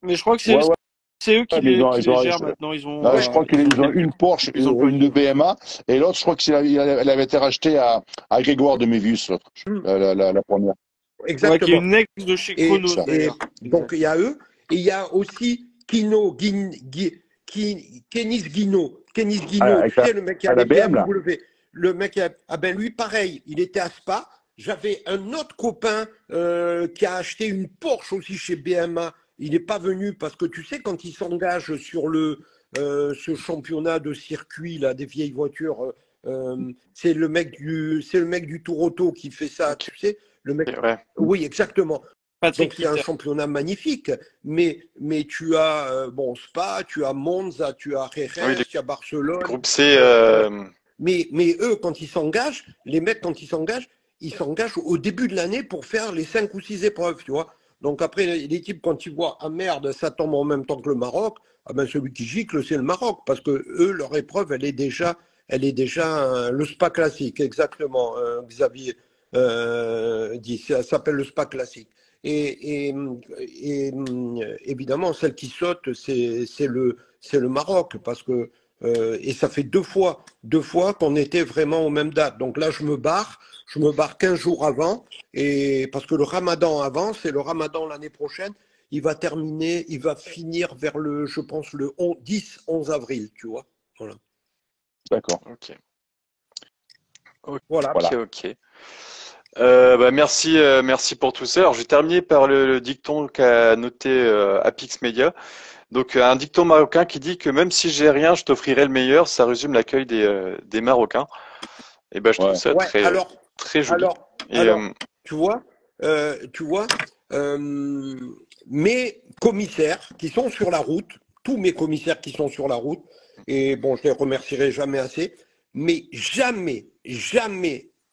Mais je crois que Ouais, ouais, c'est eux mais qui les gèrent maintenant. je crois qu'ils Ils ont ont une Porsche, plus une de employés. BMA, et l'autre, je crois elle avait été rachetée à Grégoire de Mévius, l'autre, la première. Ouais, qui est Exactement. une ex de chez Et, Chronos Ça. et d'ailleurs. donc, Exact. il y a eux. Et il y a aussi Kenis Guino, Avec tu sais, le mec qui a la les BM, là. BMW. Le mec, ah ben lui, pareil, il était à Spa. J'avais un autre copain qui a acheté une Porsche aussi chez BMA. Il n'est pas venu parce que tu sais, quand il s'engage sur ce championnat de circuit là, des vieilles voitures, c'est le mec du Tour Auto qui fait ça, Ok. tu sais. Le mec, Ouais. oui, exactement. Patrick Donc c'est un Litter. championnat magnifique, mais tu as bon Spa, tu as Monza, tu as Oui, Jerez, les tu as Barcelone, groupes C, mais eux quand ils s'engagent, les mecs quand ils s'engagent au début de l'année pour faire les 5 ou 6 épreuves, tu vois. Donc après les types quand ils voient ah merde ça tombe en même temps que le Maroc, ah ben celui qui gicle c'est le Maroc parce que eux leur épreuve elle est déjà le Spa classique exactement Xavier dit ça s'appelle le Spa classique. Et évidemment, celle qui saute, c'est le Maroc, parce que et ça fait deux fois qu'on était vraiment aux mêmes dates. Donc là, je me barre 15 jours avant, et parce que le Ramadan avance, et le Ramadan l'année prochaine, il va finir vers je pense, le 10-11 avril, tu vois. Voilà. D'accord. ok. Voilà. Ok, Voilà. ok. Merci, merci pour tout ça. Alors, je vais terminer par le dicton qu'a noté Apix Media. Donc, un dicton marocain qui dit que même si j'ai rien, je t'offrirai le meilleur. Ça résume l'accueil des Marocains. Et ben, je trouve Ouais. ça Ouais, très joli. Et alors, tu vois, tu vois, euh, mes commissaires qui sont sur la route, tous mes commissaires qui sont sur la route, et bon, je les remercierai jamais assez, mais jamais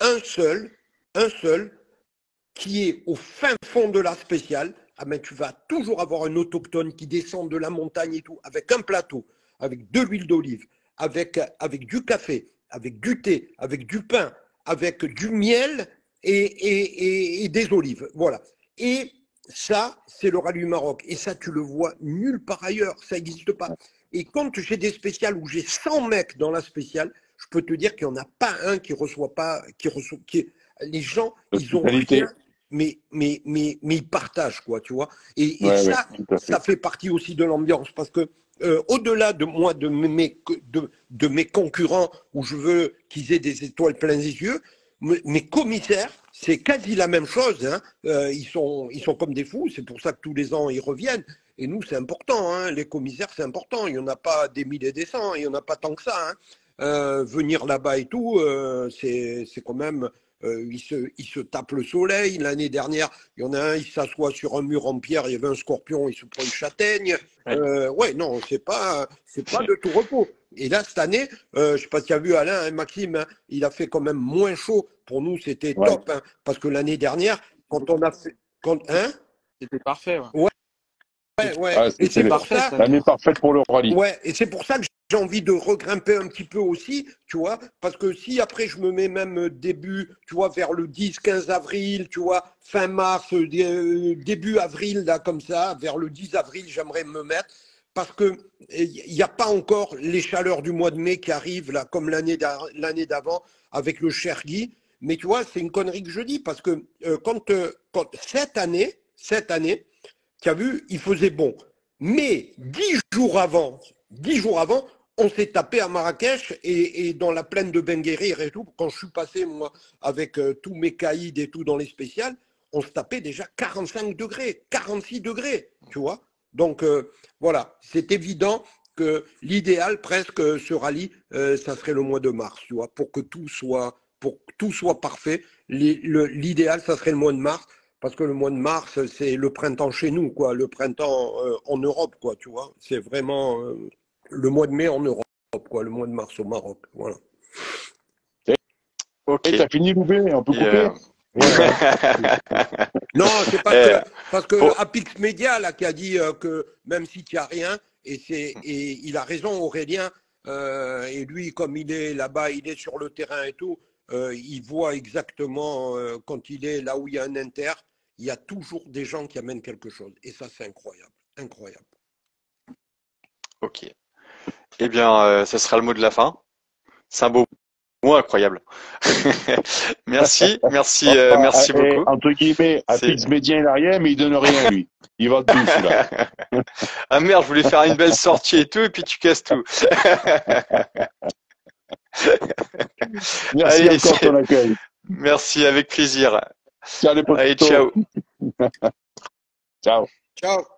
un seul qui est au fin fond de la spéciale, ah ben, tu vas toujours avoir un autochtone qui descend de la montagne et tout, avec un plateau, avec de l'huile d'olive, avec du café, avec du thé, avec du pain, avec du miel et des olives. Voilà. Et ça, c'est le rallye du Maroc. Et ça, tu le vois nulle part ailleurs. Ça n'existe pas. Et quand j'ai des spéciales où j'ai 100 mecs dans la spéciale, je peux te dire qu'il n'y en a pas un qui reçoit pas, les gens, ils ont L'hospitalité. rien, mais ils partagent, quoi, tu vois. Et Ouais, ça, tout à fait. ça fait partie aussi de l'ambiance, parce que au-delà de moi, de mes concurrents, où je veux qu'ils aient des étoiles plein les yeux, mes commissaires, c'est quasi la même chose. Hein. Ils sont comme des fous. C'est pour ça que tous les ans, ils reviennent. Et nous, c'est important. Hein. Les commissaires, c'est important. Il n'y en a pas des milliers et des cents. Il n'y en a pas tant que ça. Hein. Venir là-bas et tout, c'est quand même... ils se tapent le soleil. L'année dernière, il y en a un, il s'assoit sur un mur en pierre. Il y avait un scorpion, il se prend une châtaigne. Ouais, non, c'est pas de tout repos. Et là, cette année, je sais pas si tu as vu Alain, hein, Maxime, hein, il a fait quand même moins chaud. Pour nous, c'était top, hein, parce que l'année dernière, quand on a fait, hein, C'était parfait. ouais, ouais. Ah, Et c'est pour parfait, ça, cette l'année parfaite pour le rallye. ouais, et c'est pour ça que j'ai envie de regrimper un petit peu aussi, tu vois, parce que si après je me mets même début, tu vois, vers le 10-15 avril, tu vois, fin mars, début avril, là, comme ça, vers le 10 avril, j'aimerais me mettre, parce que il n'y a pas encore les chaleurs du mois de mai qui arrivent, là, comme l'année d'avant, avec le Chergui. Mais tu vois, c'est une connerie que je dis, parce que quand cette année, tu as vu, il faisait bon. Mais 10 jours avant, on s'est tapé à Marrakech et dans la plaine de Ben Guérir et tout. Quand je suis passé, moi, avec tous mes caïds et tout dans les spéciales, on se tapait déjà 45 degrés, 46 degrés, tu vois. Donc, voilà, c'est évident que l'idéal, presque, ce rallye, ça serait le mois de mars, tu vois, pour que tout soit parfait. L'idéal, ça serait le mois de mars. Parce que le mois de mars, c'est le printemps chez nous, quoi. Le printemps en Europe, quoi, tu vois. C'est vraiment le mois de mai en Europe, quoi. Le mois de mars au Maroc, voilà. Ok. Et t'as fini, Loubet, on peut Et, couper. Non, c'est pas que parce que Apix Media là qui a dit que même si tu as rien et il a raison Aurélien et lui comme il est là-bas, il est sur le terrain et tout, il voit exactement quand il est là où il y a un inter, il y a toujours des gens qui amènent quelque chose et ça c'est incroyable, incroyable. Ok. Eh bien, ce sera le mot de la fin. C'est un beau mot, incroyable. Merci beaucoup. Entre guillemets, Apix Média, il n'a rien, mais il donne rien, lui. Il va tout, celui-là. Ah merde, je voulais faire une belle sortie et tout, et puis tu casses tout. Merci Allez, encore de ton accueil. Merci, avec plaisir. Ciao les potos. Allez, ciao. Ciao. Ciao.